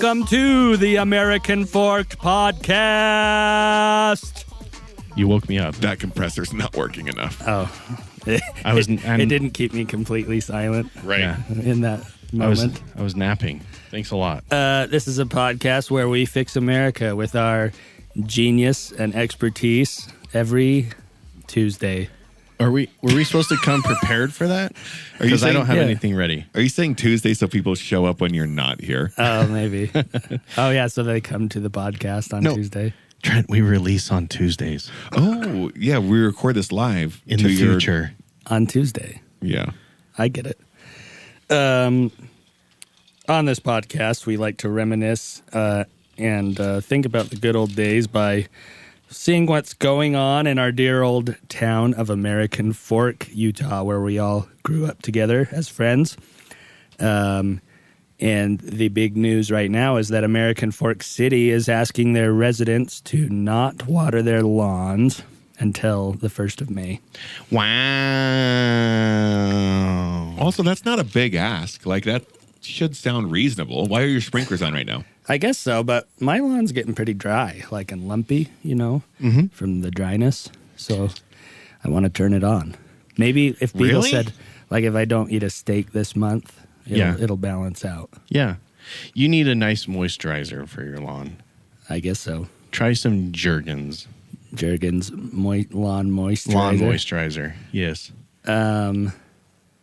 Welcome to the American Forked Podcast. You woke me up. That compressor's not working enough. Oh, it didn't keep me completely silent. Right. Yeah, in that moment. I was napping. Thanks a lot. This is a podcast where we fix America with our genius and expertise every Tuesday. Were we supposed to come prepared for that? Because I don't have anything ready. Are you saying Tuesday so people show up when you're not here? Oh, maybe. Oh, yeah, so they come to the podcast on Tuesday. Trent, we release on Tuesdays. Oh, yeah, we record this live. In the future. On Tuesday. Yeah. I get it. On this podcast, we like to reminisce and think about the good old days by seeing what's going on in our dear old town of American Fork, Utah, where we all grew up together as friends. And the big news right now is that American Fork City is asking their residents to not water their lawns until the 1st of May. Wow. Also, that's not a big ask. Like, that should sound reasonable. Why are your sprinklers on right now? I guess so, but my lawn's getting pretty dry, like and lumpy, from the dryness. So I want to turn it on. Maybe if people said, like, if I don't eat a steak this month, it'll balance out. Yeah. You need a nice moisturizer for your lawn. I guess so. Try some Jergens. Jergens lawn moisturizer. Lawn moisturizer, yes. Well,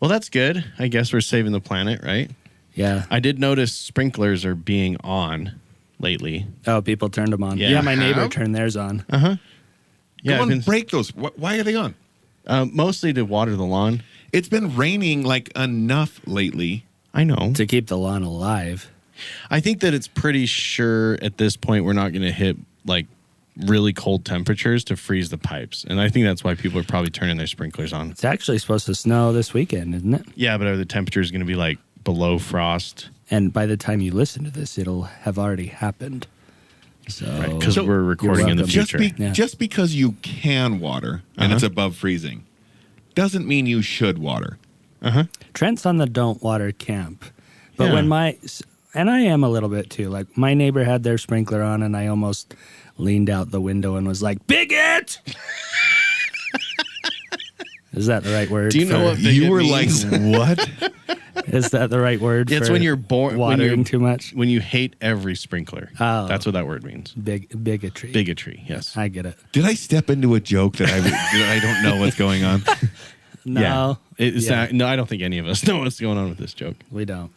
that's good. I guess we're saving the planet, right? Yeah. I did notice sprinklers are being on lately. Oh, people turned them on. Yeah, my neighbor turned theirs on. Uh-huh. Yeah, Come on, break those. Why are they on? Mostly to water the lawn. It's been raining, like, enough lately. I know. To keep the lawn alive. I think that it's pretty sure at this point we're not going to hit, like, really cold temperatures to freeze the pipes. And I think that's why people are probably turning their sprinklers on. It's actually supposed to snow this weekend, isn't it? Yeah, but are the temperatures going to be, like, below frost? And by the time you listen to this, it'll have already happened. So, Because we're recording in the future. Just because you can water and it's above freezing doesn't mean you should water. Trent's on the don't water camp. But when and I am a little bit too, like my neighbor had their sprinkler on and I almost leaned out the window and was like, bigot! Is that the right word? Do you know what bigot You were means? like, what? Is that the right word? It's for when you're born watering too much. When you hate every sprinkler. Oh. That's what that word means. Bigotry. Bigotry. Yes. I get it. Did I step into a joke that I don't know what's going on? No. Yeah. No, I don't think any of us know what's going on with this joke. We don't.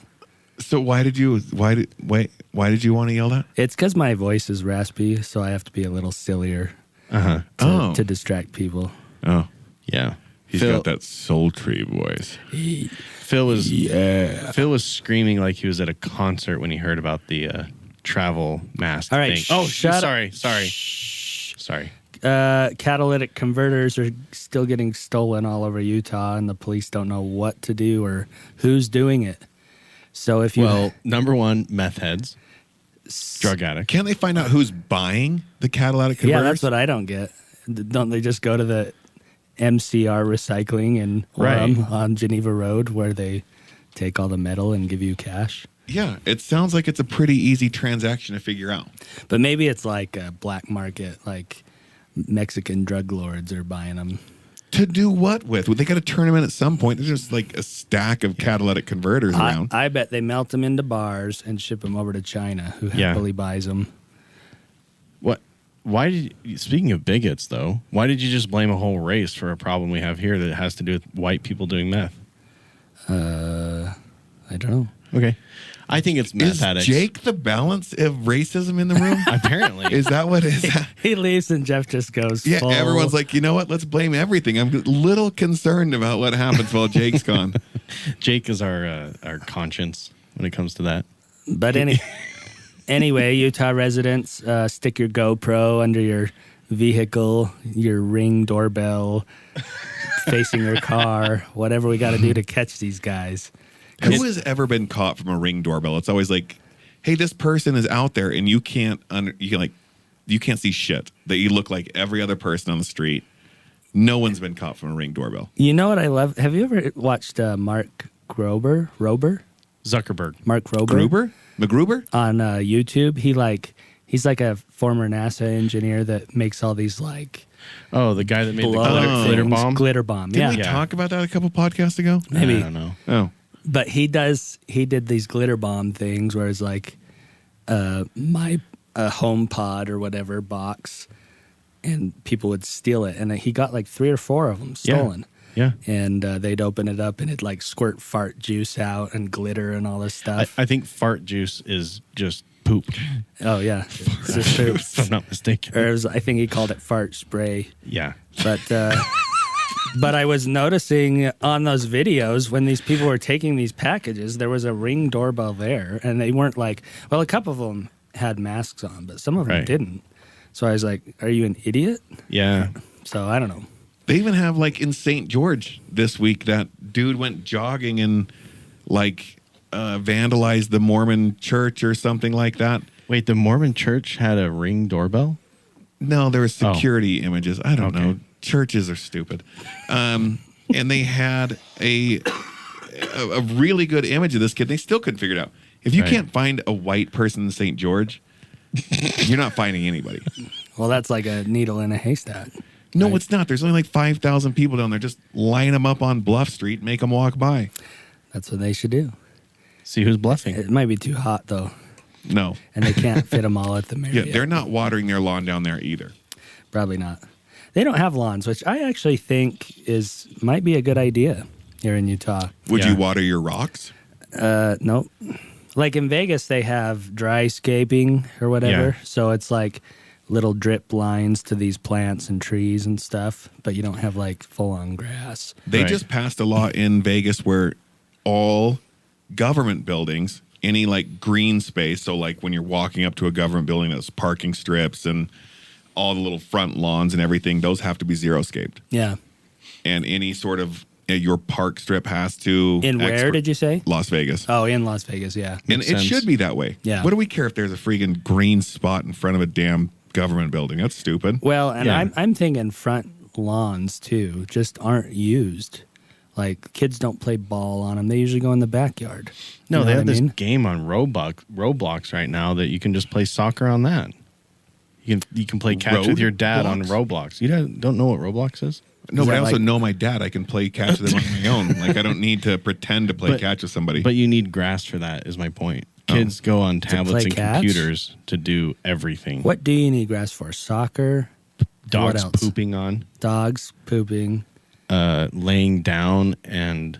So why did you want to yell that? It's because my voice is raspy, so I have to be a little sillier to distract people. Oh, yeah. He's got that sultry voice. Phil was screaming like he was at a concert when he heard about the travel mask All right. thing. Oh, shut sorry. Sorry. Catalytic converters are still getting stolen all over Utah, and the police don't know what to do or who's doing it. So if you number one, meth heads, drug addicts. Can't they find out who's buying the catalytic converters? Yeah, that's what I don't get. Don't they just go to the MCR Recycling in Orem on Geneva Road where they take all the metal and give you cash? Yeah, it sounds like it's a pretty easy transaction to figure out. But maybe it's like a black market, like Mexican drug lords are buying them. To do what with? Well, they got to turn them in at some point. There's just like a stack of catalytic converters around. I bet they melt them into bars and ship them over to China, who happily buys them. What? Why did you, speaking of bigots, though, why did you just blame a whole race for a problem we have here that has to do with white people doing meth? I don't know. Okay. I think it's meth addicts. Is Jake the balance of racism in the room? Apparently. Is that what it is? He leaves and Jeff just goes Yeah, full. everyone's like, you know what? Let's blame everything. I'm a little concerned about what happens while Jake's gone. Jake is our conscience when it comes to that. But anyway, Utah residents, stick your GoPro under your vehicle, your Ring doorbell, facing your car, whatever we got to do to catch these guys. Who has ever been caught from a Ring doorbell? It's always like, hey, this person is out there and you can't see shit. That you look like every other person on the street. No one's been caught from a Ring doorbell. You know what I love? Have you ever watched Mark Rober? Zuckerberg. Mark Rober. Gruber? McGruber? On YouTube. He's like a former NASA engineer that makes all these like Oh, the guy that made the blow up glitter things. bomb? Glitter bomb. Didn't Yeah. we talk about that a couple podcasts ago? Maybe. I don't know. Oh. But he did these glitter bomb things where it's like my home pod or whatever box, and people would steal it. And he got like 3 or 4 of them stolen. Yeah. And they'd open it up and it'd like squirt fart juice out and glitter and all this stuff. I think fart juice is just poop, Oh, yeah. It's just poop. if I'm not mistaken. Or I think he called it fart spray. Yeah. But I was noticing on those videos when these people were taking these packages, there was a Ring doorbell there, and they weren't like, well, a couple of them had masks on, but some of them Right. didn't. So I was like, are you an idiot? Yeah. So I don't know. They even have like in St. George this week, that dude went jogging and like vandalized the Mormon church or something like that. Wait, the Mormon church had a Ring doorbell? No, there was security images. I don't Okay. know. Churches are stupid. And they had a really good image of this kid. They still couldn't figure it out. If you Right. can't find a white person in St. George, you're not finding anybody. Well, that's like a needle in a haystack. No, Right. it's not. There's only like 5,000 people down there. Just line them up on Bluff Street, make them walk by. That's what they should do. See who's bluffing. It might be too hot, though, No. and they can't fit them all at the Yeah, Marriott. they're not watering their lawn down there either. Probably not. They don't have lawns, which I actually think might be a good idea here in Utah. Would Yeah. you water your rocks? Nope. Like in Vegas, they have dry scaping or whatever. Yeah. So it's like little drip lines to these plants and trees and stuff, but you don't have like full on grass. They Right. just passed a law in Vegas where all government buildings, any like green space, so like when you're walking up to a government building, that's parking strips and all the little front lawns and everything, those have to be zero-scaped. Yeah. And any sort of your park strip has to. In where did you say? Las Vegas. Oh, in Las Vegas, yeah. And Makes it sense. should be that way. Yeah. What do we care if there's a freaking green spot in front of a damn government building? That's stupid. Well, and Yeah. I'm thinking front lawns too just aren't used. Like kids don't play ball on them. They usually go in the backyard. No, You know they what have I this mean? game on Roblox right now that you can just play soccer on that. You can play catch with your dad on Roblox. You don't know what Roblox is? No, Is but that I also like- know my dad. I can play catch with him on my own. Like I don't need to pretend to play But- catch with somebody. But you need grass for that, is my point. Kids go on tablets play and catch? computers to do everything. What do you need grass for? Soccer, Dogs what else? pooping on, dogs pooping. laying down, and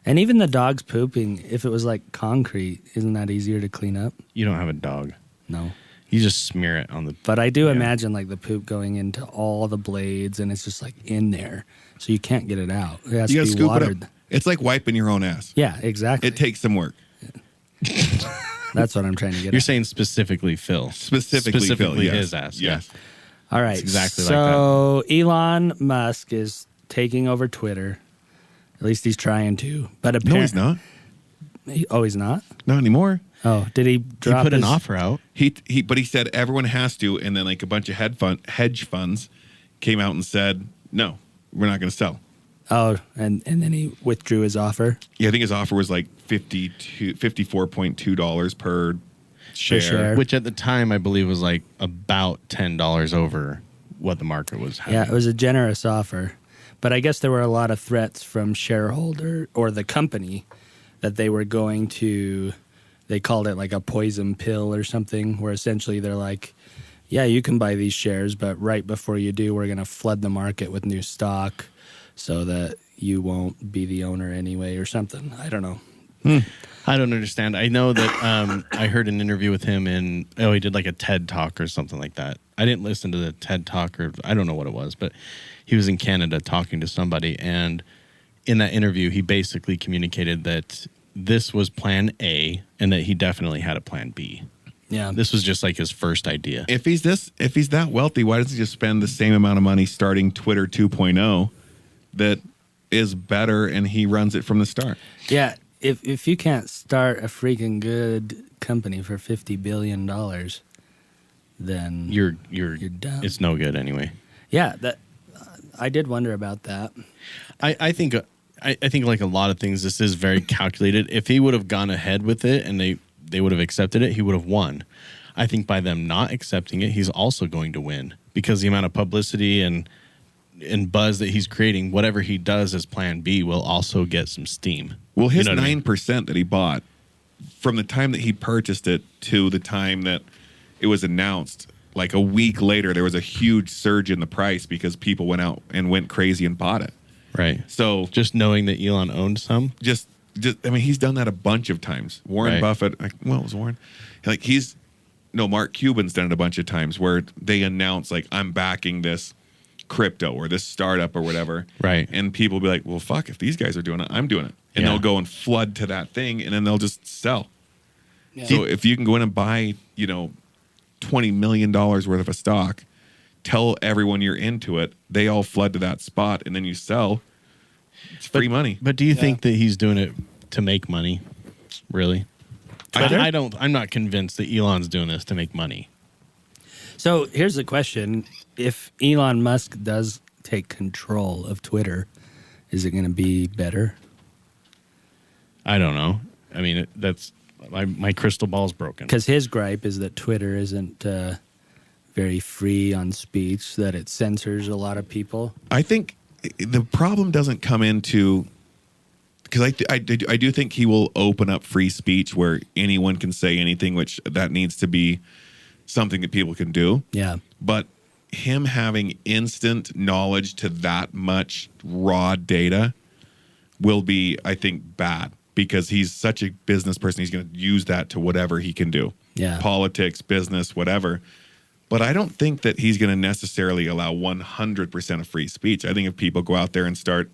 And even the dogs pooping, if it was like concrete, isn't that easier to clean up? you don't have a dog. No. You just smear it on the. But I do Yeah. imagine like the poop going into all the blades and it's just like in there. So you can't get it out. It has you to gotta be scoop watered. it up. It's like wiping your own ass. Yeah, exactly. It takes some work. That's what I'm trying to get You're at. saying specifically Phil. Specifically Phil, yes. his ass. Yes. All right. It's exactly like so Elon Musk is taking over Twitter. At least he's trying to. But No, apparently, he's not. He's not? Not anymore. Oh, did he He drop put an his offer out. But he said everyone has to, and then like a bunch of hedge funds came out and said, no, we're not going to sell. Oh, and then he withdrew his offer. Yeah, I think his offer was like $54.2 per share. share. Which at the time I believe was like about $10 over what the market was having. Yeah, it was a generous offer. But I guess there were a lot of threats from shareholder or the company that they were going to, they called it like a poison pill or something, where essentially they're like, yeah, you can buy these shares, but right before you do, we're going to flood the market with new stock so that you won't be the owner anyway or something. I don't know. I don't understand. I know that I heard an interview with him he did like a TED Talk or something like that. I didn't listen to the TED Talk, or I don't know what it was, but he was in Canada talking to somebody, and in that interview he basically communicated that this was plan A and that he definitely had a plan B. Yeah. This was just like his first idea. If he's that wealthy, why doesn't he just spend the same amount of money starting Twitter 2.0 that is better and he runs it from the start? Yeah. If you can't start a freaking good company for $50 billion, then You're dumb. It's no good anyway. Yeah, that I did wonder about that. I think I think like a lot of things, this is very calculated. If he would have gone ahead with it and they would have accepted it, he would have won. I think by them not accepting it, he's also going to win because the amount of publicity and buzz that he's creating, whatever he does as plan B will also get some steam. Well, his You know what I mean? 9% that he bought, from the time that he purchased it to the time that it was announced, like a week later, there was a huge surge in the price because people went out and went crazy and bought it. Right. So Just knowing that Elon owned some. just I mean, he's done that a bunch of times. Warren Right. Buffett, well, it was Warren. Like Mark Cuban's done it a bunch of times where they announce like, I'm backing this crypto or this startup or whatever. Right. And people will be like, well, fuck, if these guys are doing it, I'm doing it. And Yeah. they'll go and flood to that thing and then they'll just sell. Yeah. So if you can go in and buy, $20 million worth of a stock, tell everyone you're into it, they all flood to that spot, and then you sell. It's free money. But do you think that he's doing it to make money? Really? I don't. I'm not convinced that Elon's doing this to make money. So here's the question: if Elon Musk does take control of Twitter, is it going to be better? I don't know. I mean, that's my crystal ball's broken. Because his gripe is that Twitter isn't very free on speech; that it censors a lot of people. I think the problem doesn't come into, because I do think he will open up free speech where anyone can say anything, which that needs to be something that people can do. Yeah. But him having instant knowledge to that much raw data will be, I think, bad because he's such a business person. He's going to use that to whatever he can do. Yeah. Politics, business, whatever. But I don't think that he's going to necessarily allow 100% of free speech. I think if people go out there and start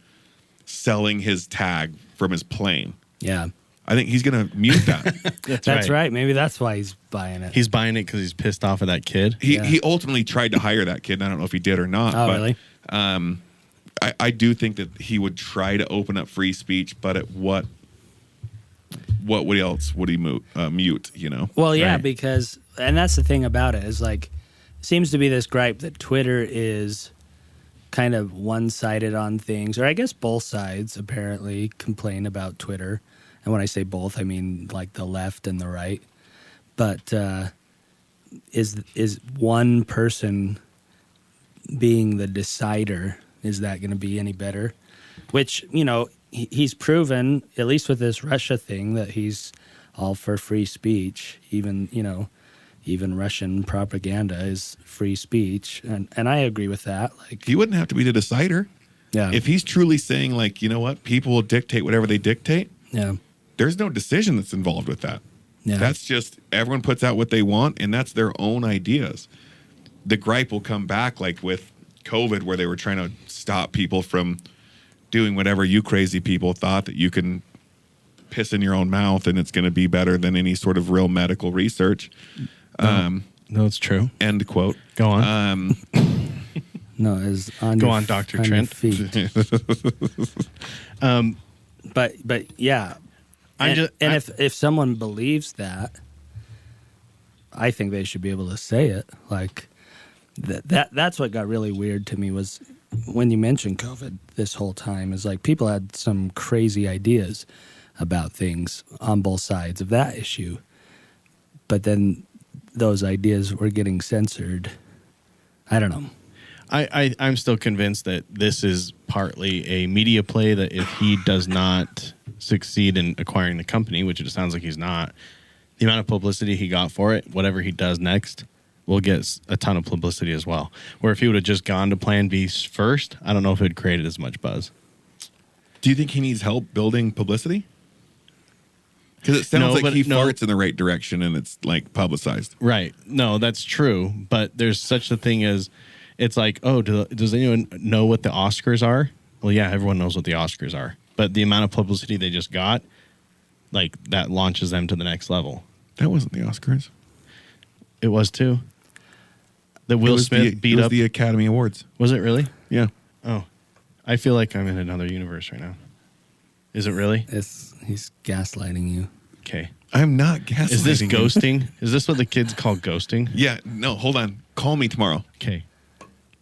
selling his tag from his plane, Yeah. I think he's going to mute that. That's right. Maybe that's why he's buying it. He's buying it because he's pissed off at that kid. He ultimately tried to hire that kid. And I don't know if he did or not. Oh, but, really? I do think that he would try to open up free speech, but at what else would he mute? Well, yeah, Right. because, and that's the thing about it, is like, seems to be this gripe that Twitter is kind of one-sided on things, or I guess both sides apparently complain about Twitter. And when I say both, I mean like the left and the right. But is one person being the decider, is that going to be any better? Which, he's proven, at least with this Russia thing, that he's all for free speech. Even Russian propaganda is free speech. And I agree with that. Like, He wouldn't have to be the decider. yeah. If he's truly saying, like, you know what, people will dictate whatever they dictate, Yeah. there's no decision that's involved with that. Yeah. That's just everyone puts out what they want, and that's their own ideas. The gripe will come back, like with COVID, where they were trying to stop people from doing whatever you crazy people thought that you can piss in your own mouth and it's going to be better than any sort of real medical research. No, it's true. End quote. Go on. No, is on Go your- on, Dr. your Trent. feet. But yeah. If someone believes that, I think they should be able to say it. Like that's what got really weird to me was when you mentioned COVID this whole time, is like people had some crazy ideas about things on both sides of that issue. But then those ideas were getting censored. I don't know. I'm still convinced that this is partly a media play, that if he does not succeed in acquiring the company, which it sounds like he's not, the amount of publicity he got for it, whatever he does next, will get a ton of publicity as well. Where if he would have just gone to Plan B first, I don't know if it would created as much buzz. Do you think he needs help building publicity? Because it sounds like he farts in the right direction and it's like publicized. Right. No, that's true. But there's such a thing as, it's like, oh, does anyone know what the Oscars are? Well, yeah, everyone knows what the Oscars are. But the amount of publicity they just got, like, that launches them to the next level. That wasn't the Oscars. It was too. That Will Smith beat up the Academy Awards. Was it really? Yeah. Oh, I feel like I'm in another universe right now. Is it really? He's gaslighting you. Okay. I'm not gaslighting. Is this you. ghosting? Is this what the kids call ghosting? Yeah. No, hold on. Call me tomorrow. Okay.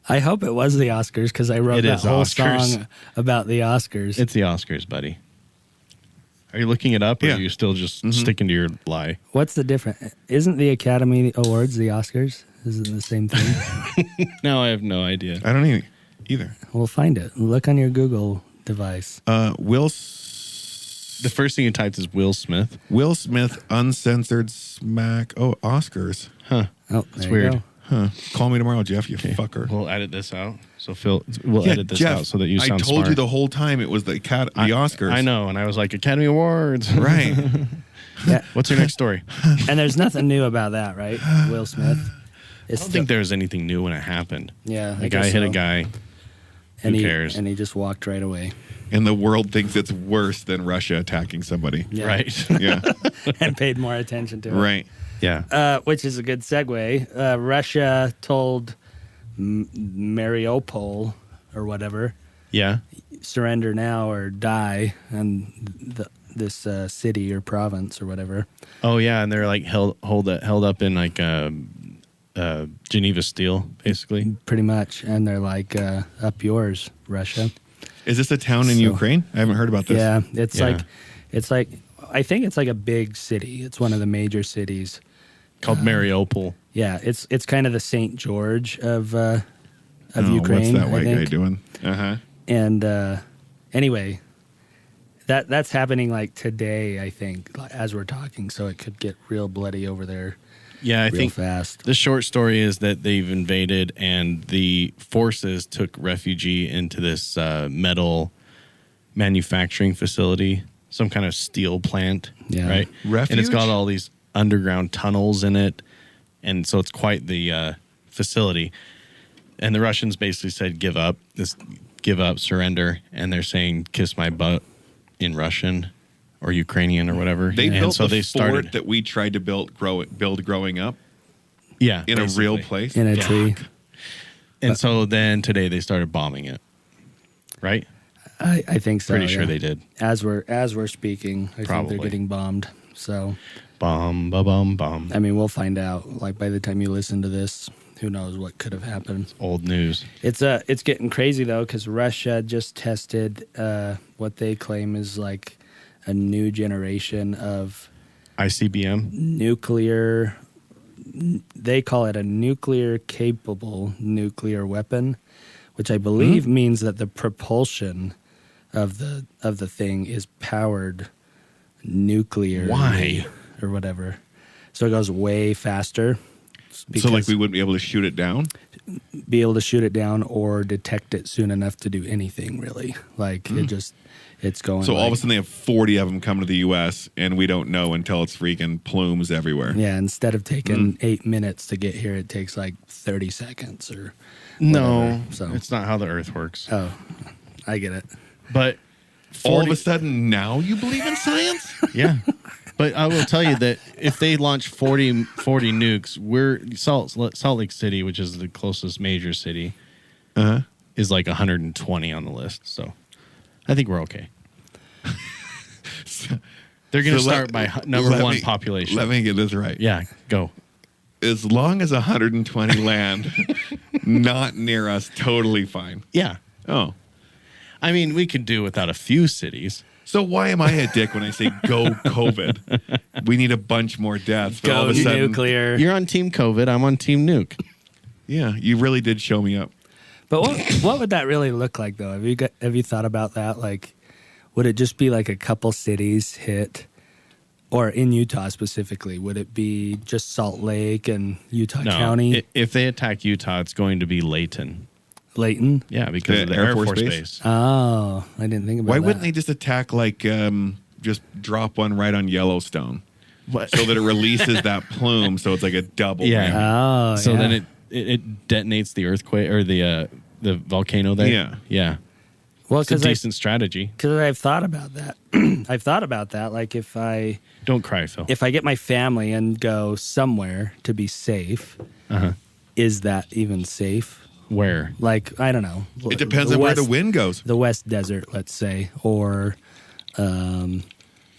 I hope it was the Oscars because I wrote It that is whole Oscars. song about the Oscars. It's the Oscars, buddy. Are you looking it up, or Yeah. are you still just sticking to your lie? What's the difference? Isn't the Academy Awards the Oscars? Isn't it the same thing? No, I have no idea. I don't either. We'll find it. Look on your Google device. The first thing you typed is Will Smith. Will Smith uncensored smack. Oh, Oscars. Huh. Oh, It's there you weird. go. Huh. Call me tomorrow, Jeff. You fucker. We'll edit this out. So Phil, we'll Yeah, edit this Jeff, out so that you sound I told smart. you the whole time it was the Oscars. I know, and I was like, Academy Awards. Right. Yeah. What's your next story? And there's nothing new about that, right? Will Smith. I don't think there was anything new when it happened. Yeah, A I guy guess hit a so. guy. And Who he, cares? And he just walked right away. And the world thinks it's worse than Russia attacking somebody. Yeah. Right. Yeah. And paid more attention to it. Right. Yeah. Which is a good segue. Russia told Mariupol or whatever, Yeah. surrender now or die, and this city or province or whatever. Oh yeah, and they're like held up in like Geneva Steel, basically. Pretty much. And they're like, up yours, Russia. Is this a town in So- Ukraine? I haven't heard about this. Yeah, Yeah. it's like, I think it's like a big city. It's one of the major cities. Called Mariupol. Yeah, it's kind of the St. George of Oh, Ukraine. what's that I white guy think. doing? Uh-huh. And anyway, that's happening like today, I think, as we're talking. So it could get real bloody over there Yeah, I real think fast. the short story is that they've invaded and the forces took refugee into this metal manufacturing facility, some kind of steel plant, Yeah. right? Refuge? And it's got all these underground tunnels in it. And so it's quite the facility. And the Russians basically said, give up, surrender. And they're saying, kiss my butt in Russian or Ukrainian or whatever. They and built so the they started, fort that we tried to build growing up yeah, in a real basically. place. In a tree. And so then today they started bombing it, right? I think so. Pretty sure yeah. they did. As we're speaking, I think Probably. they're getting bombed. So Bomb, ba bum, bomb. I mean, we'll find out. Like by the time you listen to this, who knows what could have happened. Old news. It's getting crazy though, because Russia just tested what they claim is like a new generation of ICBM. nuclear. They call it a nuclear capable nuclear weapon, which I believe means that the propulsion of the thing is powered nuclear. Why? Or whatever. So it goes way faster. So like we wouldn't be able to shoot it down? be able to shoot it down or detect it soon enough to do anything really. Like it's going. So all of a like- sudden they have 40 of them come to the U.S. and we don't know until it's freaking plumes everywhere. yeah, instead of taking 8 minutes to get here, it takes like 30 seconds or No, whatever. So it's not how the Earth works. oh, I get it. But All of 40 a sudden now you believe in science? yeah. But I will tell you that if they launch 40 nukes, we're Salt Lake City, which is the closest major city, Uh-huh. is like 120 on the list. So I think we're okay. They're going to So start by number let one me- population. Let me get this right. Yeah, go. As long as 120 land not near us, totally fine. Yeah. Oh. I mean, we could do without a few cities. So why am I a dick when I say go COVID? We need a bunch more deaths. But all Go of a sudden, nuclear. You're on Team COVID. I'm on Team Nuke. yeah, you really did show me up. But what would that really look like though? Have you thought about that? Like, would it just be like a couple cities hit, or in Utah specifically? Would it be just Salt Lake and Utah No, County, if they attack Utah, it's going to be Layton. Layton? Yeah, because of the Air Force Base. Oh, I didn't think about Why that. wouldn't they just attack just drop one right on Yellowstone What? so that it releases that plume so it's like a double Yeah. whammy? Oh, So yeah. then it detonates the earthquake or the volcano there. Yeah. Yeah. well, It's a because decent strategy. I've thought about that. I've thought about that. Like if I Don't cry, Phil. get my family and go somewhere to be safe, Uh-huh. is that even safe? Where? Like I don't know. It depends on where the wind goes. The West Desert, let's say, or the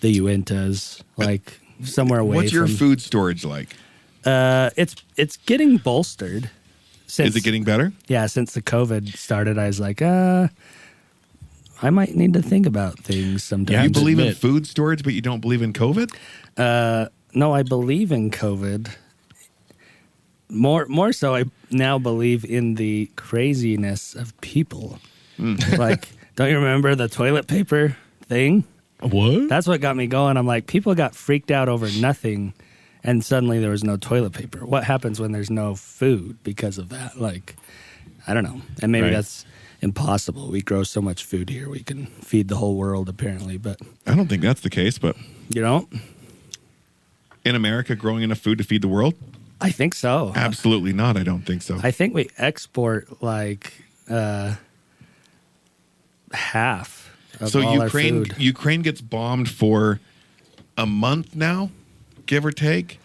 Uintas, like somewhere away. What's your from, food storage like? It's getting bolstered. Is it getting better? Yeah, since the COVID started, I was like, I might need to think about things sometimes. You believe in food storage, but you don't believe in COVID? No, I believe in COVID. More so, I now believe in the craziness of people. Like, don't you remember the toilet paper thing? What? That's what got me going. I'm like, people got freaked out over nothing, and suddenly there was no toilet paper. What happens when there's no food because of that? Like, I don't know. And maybe that's impossible. We grow so much food here. We can feed the whole world, apparently. But I don't think that's the case, but you don't? In America, growing enough food to feed the world? I think so. Absolutely not. I don't think so. I think we export like half of all our food. Ukraine gets bombed for a month now, give or take,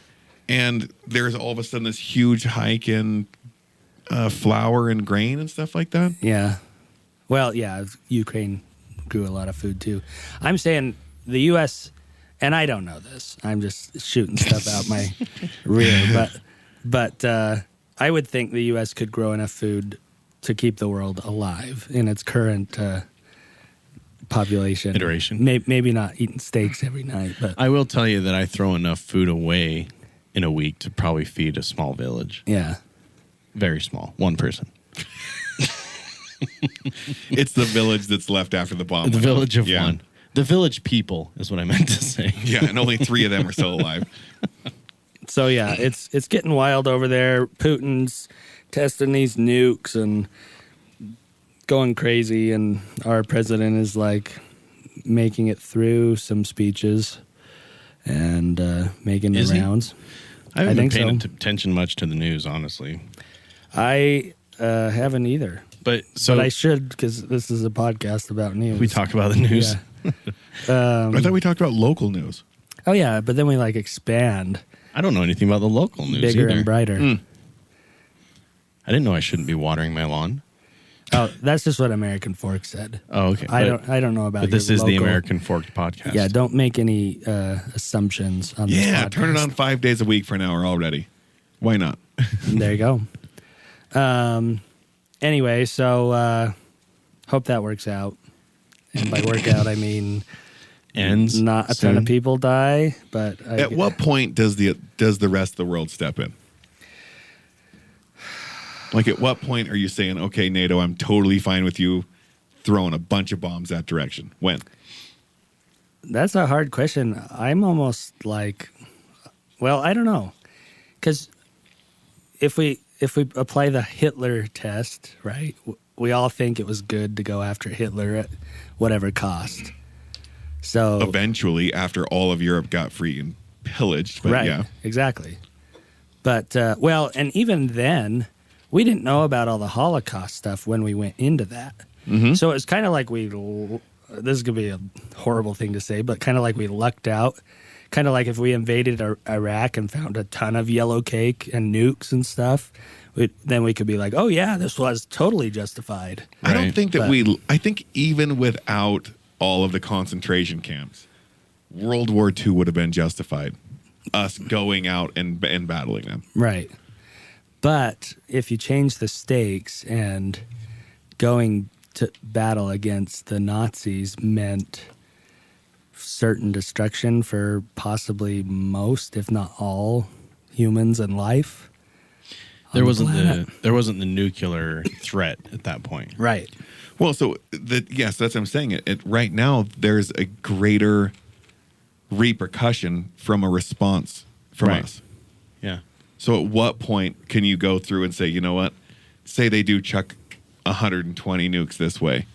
and there's all of a sudden this huge hike in flour and grain and stuff like that. Yeah. Well, yeah, Ukraine grew a lot of food too. I'm saying the U.S., and I don't know this. I'm just shooting stuff out my rear, but I would think the U.S. could grow enough food to keep the world alive in its current population. Iteration. Maybe not eating steaks every night, but I will tell you that I throw enough food away in a week to probably feed a small village. yeah. Very small. One person. It's the village that's left after the bomb. The went off. village of Yeah. one. The village people is what I meant to say. Yeah, and only 3 of them are still alive. So yeah, it's getting wild over there. Putin's testing these nukes and going crazy, and our president is like making it through some speeches and making the Is he? rounds. I haven't been think paying so. attention much to the news, honestly. I haven't either, But so but I should, because this is a podcast about news. we talk about the news. Yeah. I thought we talked about local news. Oh yeah, but then we like expand I don't know anything about the local news bigger either. and brighter. I didn't know I shouldn't be watering my lawn. Oh, that's just what American Fork said. Oh, okay. I don't know about. But this your is the local- American Forked podcast. Yeah, don't make any assumptions on this Yeah, podcast. turn it on 5 days a week for an hour already. Why not? There you go. Anyway, so hope that works out. And by work out, I mean Ends not a ton soon. of people die, but At what point does the rest of the world step in? Like, at what point are you saying, okay, NATO, I'm totally fine with you throwing a bunch of bombs that direction? When? That's a hard question. I'm almost like, well, I don't know, because if we apply the Hitler test, right? We all think it was good to go after Hitler at whatever cost. So Eventually, after all of Europe got free and pillaged. But right, yeah. exactly. But well, and even then, we didn't know about all the Holocaust stuff when we went into that. Mm-hmm. So it's kind of like this is going to be a horrible thing to say, but kind of like we lucked out. Kind of like if we invaded Iraq and found a ton of yellow cake and nukes and stuff, then we could be like, oh yeah, this was totally justified. I don't Right. think that I think even without all of the concentration camps, World War II would have been justified. Us going out and battling them. Right. But if you change the stakes and going to battle against the Nazis meant certain destruction for possibly most, if not all, humans and life. There on wasn't planet. the nuclear threat at that point. Right. Well, so yes, that's what I'm saying. Right now, there's a greater repercussion from a response from Right. us. Yeah. So at what point can you go through and say, you know what? Say they do chuck 120 nukes this way.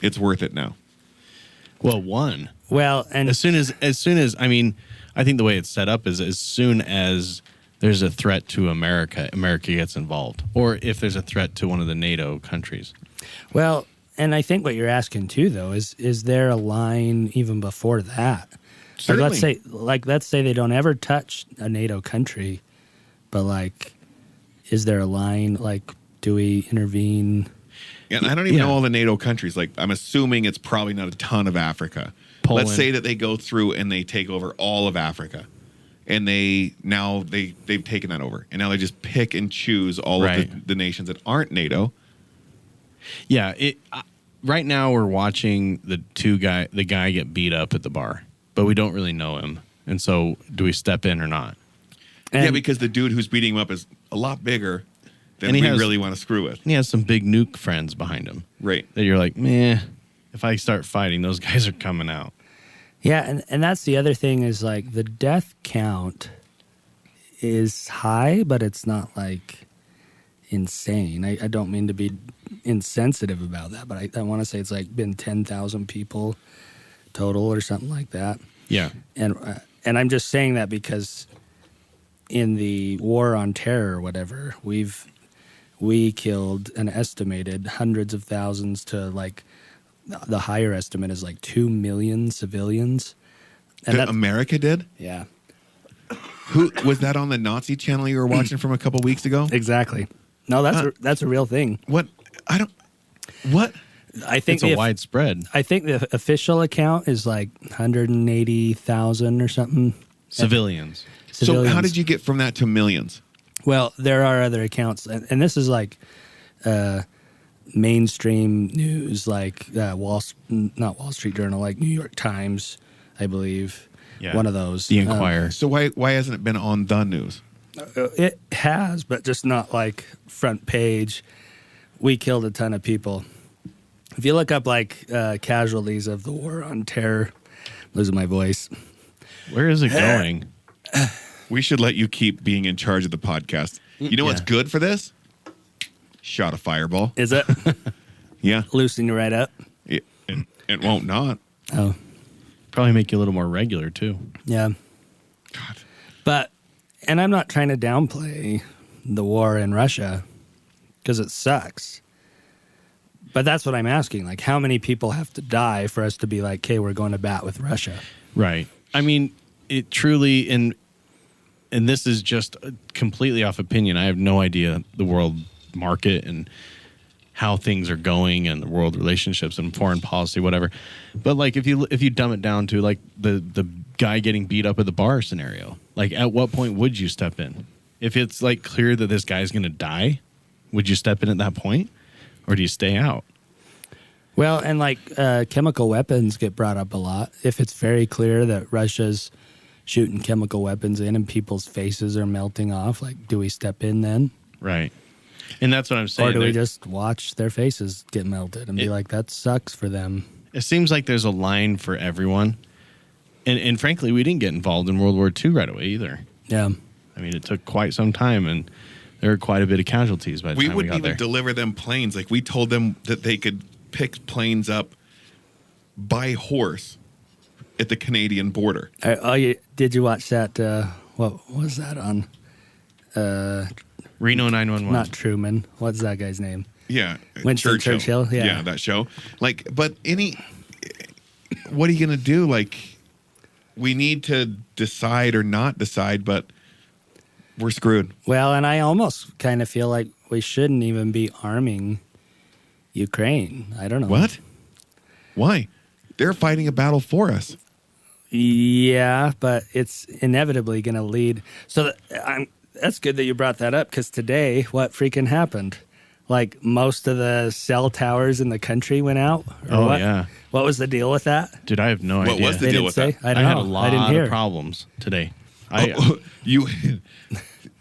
It's worth it now. Well, one. Well, and As soon as I mean, I think the way it's set up is as soon as there's a threat to America, America gets involved. Or if there's a threat to one of the NATO countries. well, and I think what you're asking too, though, is there a line even before that? Certainly. Let's say they don't ever touch a NATO country, but like, is there a line? Like, do we intervene? And I don't even Yeah. know all the NATO countries. Like, I'm assuming it's probably not a ton of Africa. Poland. Let's say that they go through and they take over all of Africa. and they've taken that over, and now they just pick and choose all Right. of the nations that aren't NATO. Yeah, right now we're watching the guy get beat up at the bar, but we don't really know him, and so do we step in or not? Yeah, because the dude who's beating him up is a lot bigger than And he we has- really want to screw with. And he has some big nuke friends behind him. Right. That you're like, meh, if I start fighting, those guys are coming out. Yeah, and that's the other thing is like the death count is high, but it's not like insane. I don't mean to be insensitive about that, but I want to say it's like been 10,000 people total or something like that. Yeah. And I'm just saying that because in the war on terror or whatever, we killed an estimated hundreds of thousands to like the higher estimate is like 2 million civilians. And That America did? yeah, Who was that on the Nazi channel you were watching from a couple weeks ago? exactly. No, that's a real thing. What? What? I think It's a widespread. I think the official account is like 180,000 or something. Civilians. So how did you get from that to millions? Well, there are other accounts, and this is like mainstream news, like not Wall Street Journal, like New York Times, I believe. Yeah. One of those. The Inquirer. So why hasn't it been on the news? It has, but just not like front page. We killed a ton of people. If you look up like casualties of the war on terror, losing my voice. Where is it going? We should let you keep being in charge of the podcast. You know what's Yeah. good for this? Shot a fireball. Is it? Yeah. Loosen you right up. It won't not. Oh, Probably make you a little more regular, too. yeah. God. But, and I'm not trying to downplay the war in Russia because it sucks. But that's what I'm asking. Like, how many people have to die for us to be like, okay, we're going to bat with Russia? Right. I mean, it truly, and this is just completely off opinion. I have no idea the world market and how things are going and the world relationships and foreign policy, whatever. But like, if you dumb it down to like the guy getting beat up at the bar scenario, like at what point would you step in? If it's like clear that this guy's going to die, would you step in at that point, or do you stay out? Well, and like chemical weapons get brought up a lot. If it's very clear that Russia's shooting chemical weapons in and people's faces are melting off, like, do we step in then? Right. And that's what I'm saying. Or do we just watch their faces get melted and be like, that sucks for them? It seems like there's a line for everyone. And frankly, we didn't get involved in World War II right away either. Yeah. I mean, it took quite some time, and there were quite a bit of casualties by the We time we wouldn't got even there. deliver them planes. Like we told them that they could pick planes up by horse at the Canadian border. Did you watch that? What was that on? Reno 911. Not Truman. What's that guy's name? Yeah, Winston Churchill, yeah. that show. Like, but what are you gonna do? Like, we need to decide or not decide, but we're screwed. Well, and I almost kind of feel like we shouldn't even be arming Ukraine. I don't know. What? Why? They're fighting a battle for us. Yeah, but it's inevitably going to lead. So that's good that you brought that up, because today, what freaking happened? Like, most of the cell towers in the country went out? Or Oh, what? yeah. What was the deal with that? Dude, I have no What idea. was the They deal didn't with say? that? I don't had know. a lot I didn't hear. of problems today. You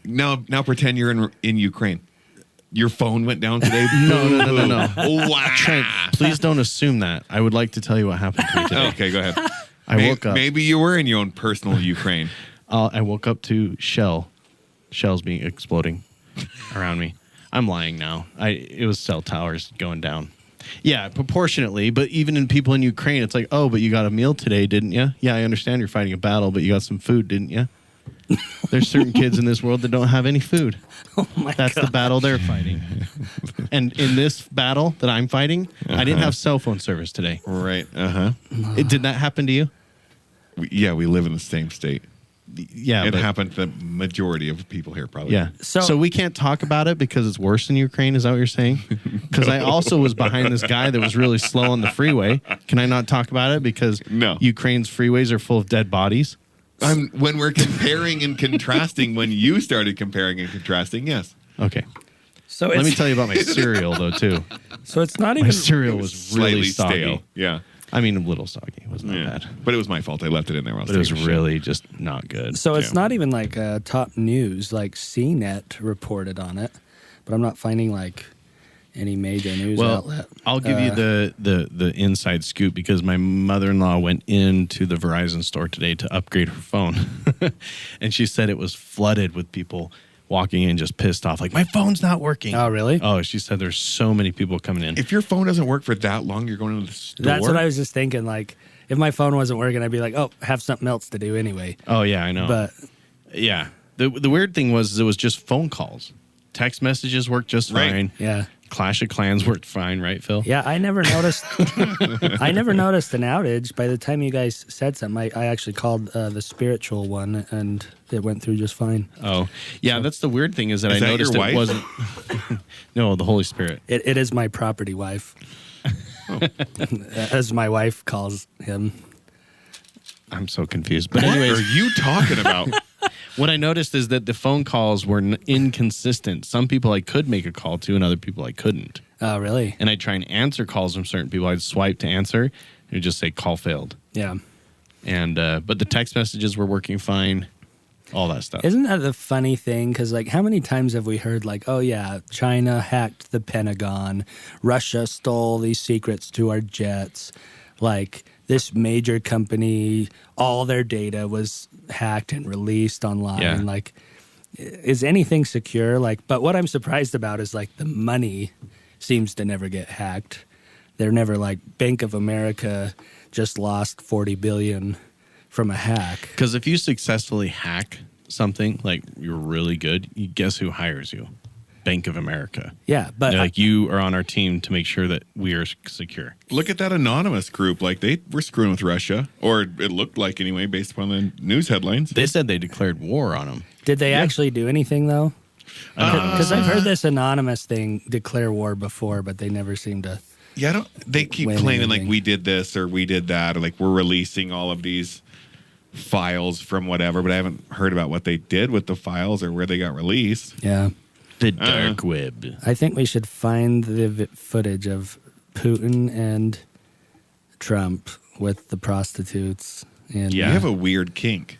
now pretend you're in Ukraine. Your phone went down today. No. Oh, wow. Trent, please don't assume that. I would like to tell you what happened to me today. Okay, go ahead. I woke up. Maybe you were in your own personal Ukraine. I woke up to shells being exploding around me. I'm lying now. It was cell towers going down. Yeah, proportionately. But even in people in Ukraine, it's like, oh, but you got a meal today, didn't you? Yeah, I understand you're fighting a battle, but you got some food, didn't you? There's certain kids in this world that don't have any food. Oh my That's God. the battle they're fighting. And in this battle that I'm fighting, I didn't have cell phone service today. Right. Uh-huh. Did that happen to you? We live in the same state. Yeah. It but- happened to the majority of people here, probably. Yeah. So- So we can't talk about it because it's worse in Ukraine. Is that what you're saying? Because I also was behind this guy that was really slow on the freeway. Can I not talk about it because No. Ukraine's freeways are full of dead bodies? When we're comparing and contrasting, when you started comparing and contrasting, yes. Okay. So Let it's, me tell you about my cereal, though, too. so it's not My even cereal was really Slightly soggy. stale. Yeah. I mean, a little soggy. It wasn't that bad. But it was my fault. I left it in there. While I But it was taking a shit. really just not good. So it's Yeah. not even like top news. Like CNET reported on it, but I'm not finding like any major news outlet. I'll give you the inside scoop because my mother-in-law went into the Verizon store today to upgrade her phone. And she said it was flooded with people walking in just pissed off. Like, my phone's not working. Oh, really? Oh, she said there's so many people coming in. If your phone doesn't work for that long, you're going to the store. That's what I was just thinking. Like, if my phone wasn't working, I'd be like, oh, have something else to do anyway. Oh, yeah, I know. But yeah. The weird thing was it was just phone calls. Text messages worked just Right. fine. yeah. Clash of Clans worked fine, right, Phil? Yeah, I never noticed. I never noticed an outage. By the time you guys said something, I actually called the spiritual one, and it went through just fine. Oh, yeah. That's the weird thing is that Is I that noticed your it wife? wasn't. No, the Holy Spirit. It is my property wife, as my wife calls him. I'm so confused. But What anyways, are you talking about? what I noticed is that the phone calls were inconsistent. Some people I could make a call to, and other people I couldn't. Oh, really? And I'd try and answer calls from certain people. I'd swipe to answer, and it'd just say call failed. Yeah. And but the text messages were working fine. All that stuff. Isn't that the funny thing? Because, like, how many times have we heard, like, oh, yeah, China hacked the Pentagon, Russia stole these secrets to our jets, like, this major company, all their data was hacked and released online. Yeah. Like, is anything secure? Like, but what I'm surprised about is, like, the money seems to never get hacked. They're never like Bank of America just lost $40 billion from a hack. Because if you successfully hack something, like you're really good, you guess who hires you? Bank of America. Yeah, but They're like, you are on our team to make sure that we are secure. Look at that anonymous group. Like, they were screwing with Russia, or it looked like anyway, based upon the news headlines. They said they declared war on them. did they actually do anything though? Because I've heard this anonymous thing declare war before, but they never seem to. Yeah, they keep Win claiming anything. like we did this or we did that, or like we're releasing all of these files from whatever, but I haven't heard about what they did with the files or where they got released. Yeah, The dark web. I think we should find the footage of Putin and Trump with the prostitutes. And Yeah. You have a weird kink.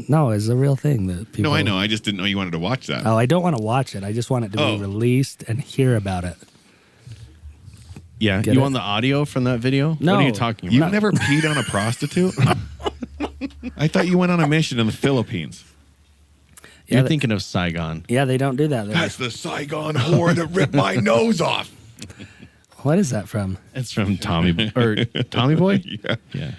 no, it's a real thing that people. No, I know. I just didn't know you wanted to watch that. Oh, I don't want to watch it. I just want it to Oh. be released and hear about it. Yeah. Get You it? want the audio from that video? No. What are you talking about? You've never peed on a prostitute? I thought you went on a mission in the Philippines. Yeah, You're they- thinking of Saigon. Yeah, they don't do that. They're That's the Saigon whore that ripped my nose off. like, what is that from? It's from Tommy or Tommy Boy? Yeah. Yeah.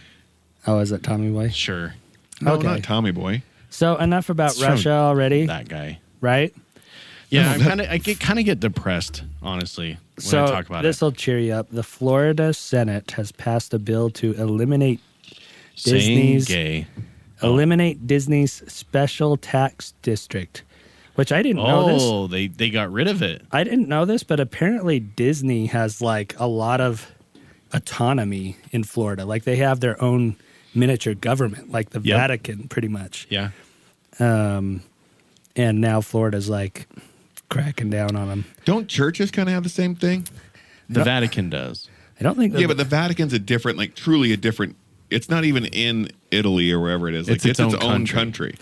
Oh, is it Tommy Boy? Sure. No, Okay. not Tommy Boy. So enough about It's from Russia already, That guy. right? Yeah, I kind of get depressed, honestly, when So I talk about this it. will cheer you up. The Florida Senate has passed a bill to eliminate Saying Disney's gay. eliminate Disney's special tax district, which I didn't know this. Oh, they got rid of it. I didn't know this, but apparently Disney has like a lot of autonomy in Florida. Like they have their own miniature government, like the Yep. Vatican, pretty much. Yeah. And now Florida's like cracking down on them. Don't churches kind of have the same thing? The Vatican does. I don't think. Yeah, but the Vatican's a different, like truly a different. It's not even in Italy or wherever it is. Like, It's its own country.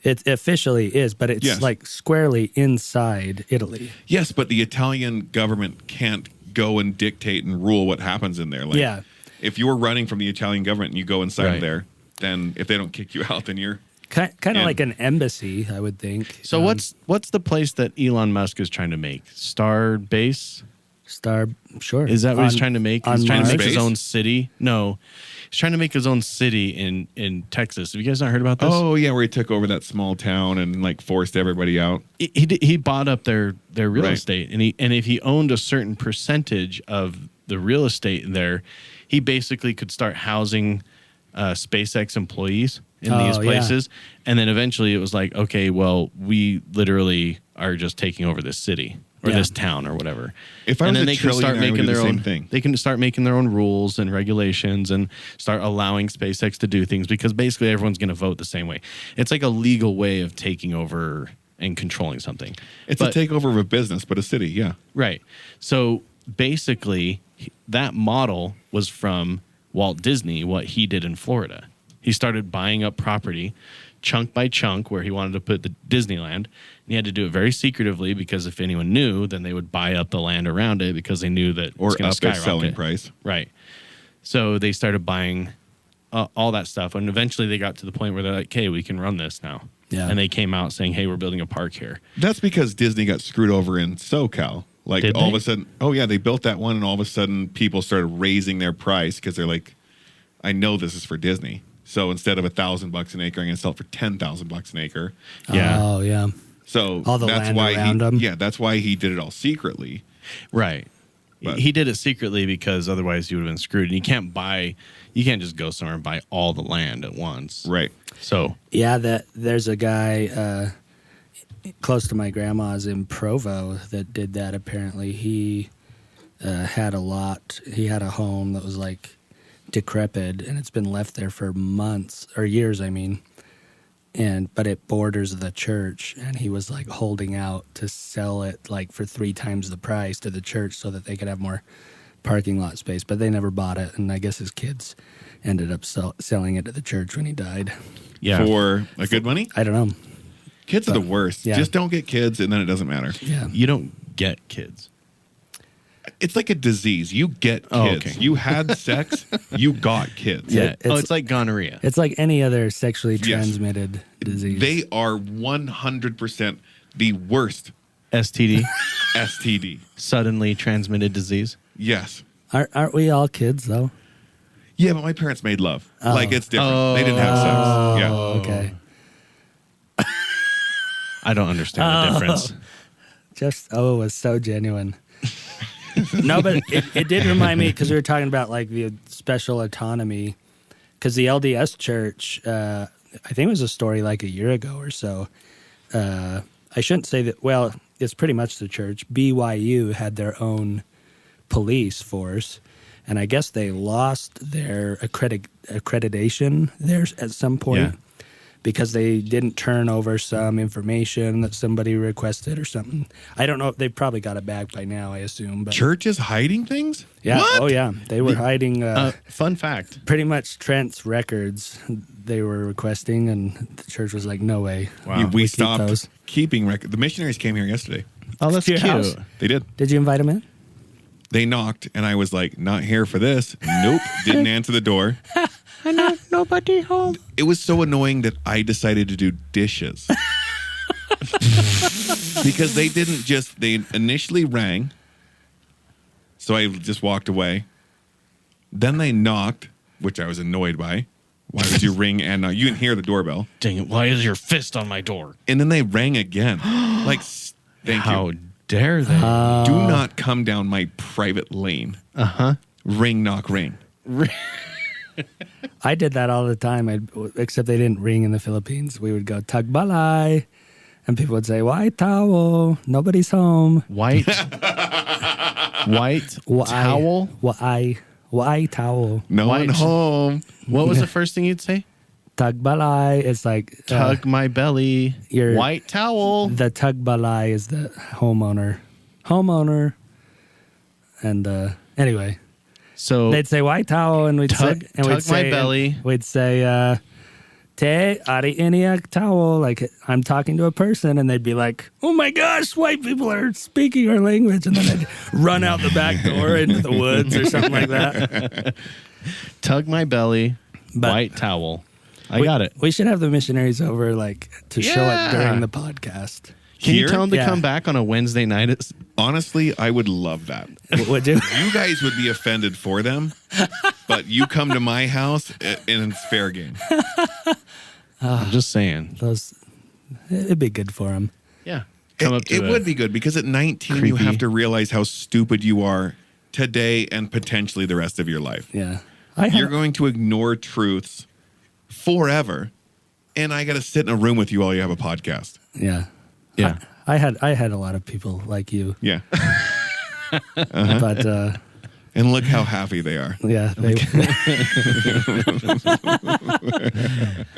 it officially is, but it's Yes. like squarely inside Italy. Yes, but the Italian government can't go and dictate and rule what happens in there. Like, Yeah. if you're running from the Italian government and you go inside Right. of there, then if they don't kick you out, then you're. Kind of And- like an embassy, I would think. So what's the place that Elon Musk is trying to make? Star Base? Star? Sure. Is that what he's On- trying to make? on He's trying to Mars? make his Space? own city? No. He's trying to make his own city in Texas. Have you guys not heard about this? Oh yeah, where he took over that small town and like forced everybody out. He bought up their real Right. estate, and if he owned a certain percentage of the real estate there, he basically could start housing SpaceX employees in these Oh, yeah. places. And then eventually it was like, okay, well, we literally are just taking over this city. or this town or whatever. If I and was then a they can start trillionaire, I would making do their the own same thing. They can start making their own rules and regulations and start allowing SpaceX to do things because basically everyone's going to vote the same way. It's like a legal way of taking over and controlling something. It's a takeover of a business, but a city, yeah. Right. So basically, that model was from Walt Disney, what he did in Florida. He started buying up property chunk by chunk where he wanted to put the Disneyland. And he had to do it very secretively because if anyone knew, then they would buy up the land around it because they knew that Or it's going to up their skyrocket. selling price. Right. So they started buying all that stuff. And eventually they got to the point where they're like, okay, we can run this now. Yeah. And they came out saying, hey, we're building a park here. That's because Disney got screwed over in SoCal. Like Did all they? of a sudden, oh yeah, they built that one, and all of a sudden people started raising their price because they're like, I know this is for Disney. So instead of $1,000 an acre, I'm going to sell it for $10,000 an acre. Yeah. Oh, yeah. So All the that's land why around them. Yeah, that's why he did it all secretly. Right. But- He did it secretly because otherwise you would have been screwed. And you can't just go somewhere and buy all the land at once. Right. So Yeah, there's a guy close to my grandma's in Provo that did that. Apparently, he had a lot. He had a home that was like decrepit, and it's been left there for months or years. I mean, but it borders the church, and he was like holding out to sell it like for 3 times the price to the church so that they could have more parking lot space. But they never bought it, and I guess his kids ended up selling it to the church when he died. yeah. For a good money? I don't know. Kids are the worst. Yeah. Just don't get kids, and then it doesn't matter. Yeah. You don't get kids. It's like a disease. You get kids. Oh, okay. You had sex, you got kids. Yeah. it's- It's like gonorrhea. It's like any other sexually Yes. transmitted disease. They are 100% the worst STD, STD. suddenly transmitted disease. Yes. Aren't we all kids though? Yeah, but my parents made love. Oh. Like, it's different. They didn't have sex. Yeah. Oh, okay. I don't understand the difference. It was so genuine. No, but it did remind me because we were talking about like the special autonomy. Because the LDS Church, I think it was a story like a year ago or so. I shouldn't say that. Well, it's pretty much the church. BYU had their own police force, and I guess they lost their accreditation there at some point. Yeah. Because they didn't turn over some information that somebody requested or something. I don't know. They probably got it back by now, I assume. But Church is hiding things? yeah. What? Oh, yeah. They were hiding Fun fact. pretty much Trent's records they were requesting, and the church was like, no way. We keep stopped those. keeping records. The missionaries came here yesterday. Oh, that's To your cute. house? They did. Did you invite them in? They knocked, and I was like, not here for this. Nope. Didn't answer the door. I know. Nobody home. It was so annoying that I decided to do dishes. Because they initially rang. So I just walked away. Then they knocked, which I was annoyed by. Why would you ring and knock? You didn't hear the doorbell. Dang it. Why is your fist on my door? And then they rang again. Like, thank How you. dare they? Do not come down my private lane. Uh-huh. Ring, knock, ring. I did that all the time, except they didn't ring in the Philippines. We would go, Tagbalay. And people would say, white towel. Nobody's home. White towel? White towel. No White- one home. What was the first thing you'd say? Tagbalay is like Tug my belly. your- White towel. the tagbalay is the homeowner. And anyway, So they'd say white towel, and we'd Tug- say, and tug we'd say, my belly. We'd say, "Te ari iniak towel," like I'm talking to a person, and they'd be like, "Oh my gosh, white people are speaking our language," and then they'd run out the back door into the woods or something like that. tug my belly. But- white towel. I got it. We should have the missionaries over, like, to show it Yeah. during the podcast. Can you Here? tell them to Yeah. come back on a Wednesday night? Honestly, I would love that. Would you? You guys would be offended for them, but you come to my house and it's fair game. I'm just saying. It'd be good for them. Yeah. Come up to It would be good because at 19, you creepy- have to realize how stupid you are today and potentially the rest of your life. Yeah. You're going to ignore truths forever, and I got to sit in a room with you while you have a podcast. Yeah. Yeah. I had a lot of people like you, Yeah. but And look how happy they are. yeah,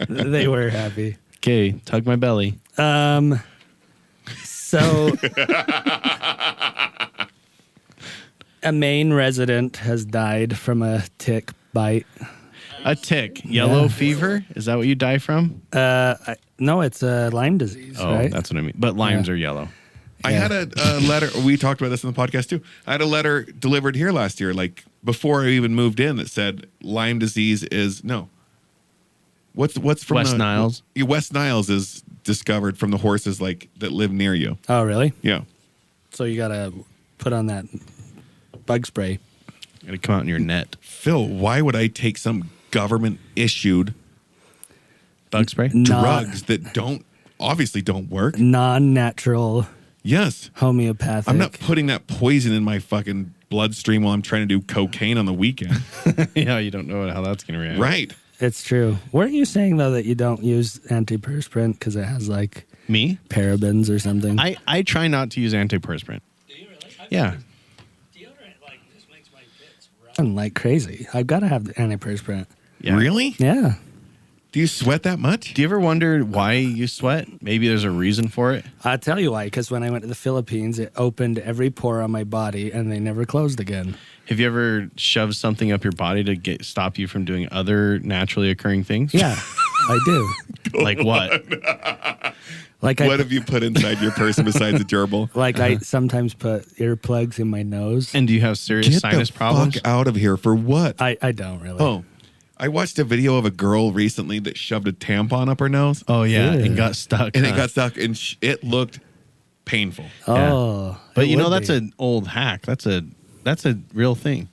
they were happy. Okay, tug my belly. So a Maine resident has died from a tick bite. A tick. Yellow Yeah. fever? Is that what you die from? No, it's Lyme disease, Oh, right? that's what I mean. But limes are yellow. I had a letter. We talked about this in the podcast too. I had a letter delivered here last year, like before I even moved in, that said Lyme disease is no. What's from West Niles? West Niles is discovered from the horses like that live near you. Oh, really? Yeah. So you gotta put on that bug spray. It'll come out in your net. Phil, why would I take some government issued Bug spray? drugs that obviously don't work? Non-natural Yes. homeopathic. I'm not putting that poison in my fucking bloodstream while I'm trying to do cocaine on the weekend. Yeah, you don't know how that's going to react. Right. It's true. Weren't you saying though that you don't use antiperspirant because it has like Me? parabens or something? I try not to use antiperspirant. Do you really? Yeah. Deodorant like just makes my pits rough. run like crazy. I've got to have the antiperspirant. Yeah. Really? Yeah. Do you sweat that much? Do you ever wonder why you sweat? Maybe there's a reason for it. I'll tell you why, because when I went to the Philippines, it opened every pore on my body and they never closed again. Have you ever shoved something up your body to stop you from doing other naturally occurring things? Yeah, I do. Like what? Like What have you put inside your person besides a gerbil? Like I sometimes put earplugs in my nose. And do you have serious Get sinus the problems? fuck out of here. For what? I don't really. Oh, I watched a video of a girl recently that shoved a tampon up her nose, Oh yeah, Ew. and got stuck. and it huh? got stuck, and it looked painful. Oh, But it you know would that's be. an old hack. That's a real thing.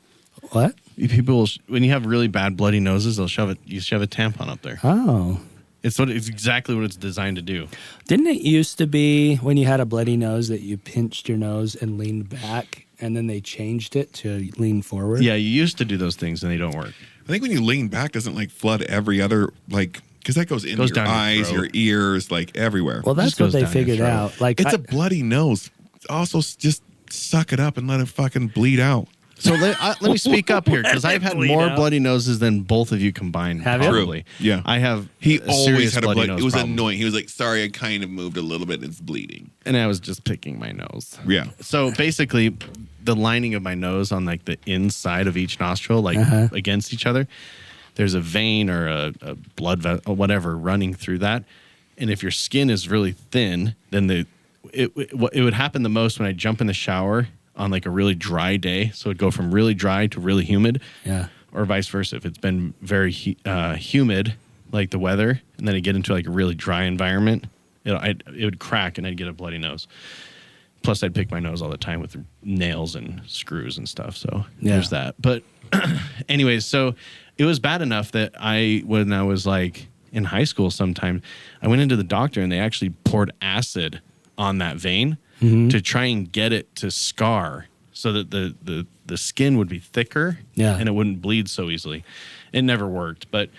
What? People will, when you have really bad bloody noses, they'll shove it. You shove a tampon up there. Oh. It's exactly what it's designed to do. Didn't it used to be when you had a bloody nose that you pinched your nose and leaned back, and then they changed it to lean forward? Yeah, you used to do those things and they don't work. I think when you lean back, doesn't like flood every other because that goes into Goes your down your eyes, throat. your ears, like everywhere. Well, that's Just what goes they down your figured throat. out. Like It's a bloody nose. Also, just suck it up and let it fucking bleed out. So let me speak up here because I've had Bleed more out. bloody noses than both of you combined. Have you? Probably. True. Yeah. I have. He a always serious had a blood. nose It was problem. annoying. He was like, "Sorry, I kind of moved a little bit. It's bleeding." And I was just picking my nose. Yeah. So basically, the lining of my nose on like the inside of each nostril, like against each other, there's a vein or a blood or whatever running through that. And if your skin is really thin, then it would happen the most when I jump in the shower on like a really dry day. So it'd go from really dry to really humid. Yeah. Or vice versa. If it's been very humid, like the weather, and then I get into like a really dry environment, it would crack and I'd get a bloody nose. Plus, I'd pick my nose all the time with nails and screws and stuff. So there's that. But anyways, so it was bad enough that when I was like in high school sometime, I went into the doctor and they actually poured acid on that vein to try and get it to scar so that the skin would be thicker and it wouldn't bleed so easily. It never worked. But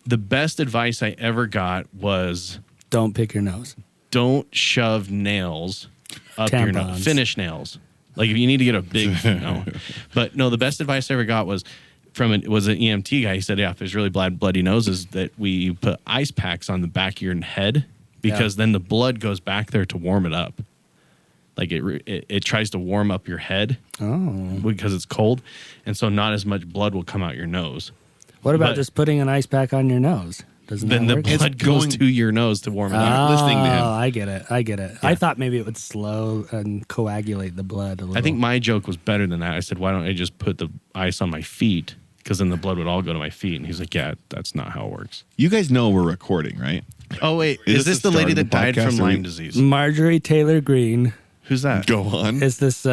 the best advice I ever got was Don't pick your nose. don't shove nails up your Tampons. nose. Finish nails. Like if you need to get a big But no, the best advice I ever got was was an EMT guy. He said, yeah, if there's really bloody noses, that we put ice packs on the back of your head because then the blood goes back there to warm it up. Like it tries to warm up your head because it's cold. And so not as much blood will come out your nose. What about But- just putting an ice pack on your nose? Doesn't Then that the work? blood goes to your nose to warm it up. listening to him. Oh, I get it. I thought maybe it would slow and coagulate the blood a little. I think my joke was better than that. I said, why don't I just put the ice on my feet? Because then the blood would all go to my feet. And he's like, yeah, that's not how it works. You guys know we're recording, right? Oh, wait. Is Is this this the the lady start that of the died podcast, from or we- Lyme disease? Marjorie Taylor Greene Who's that? Go on. is this.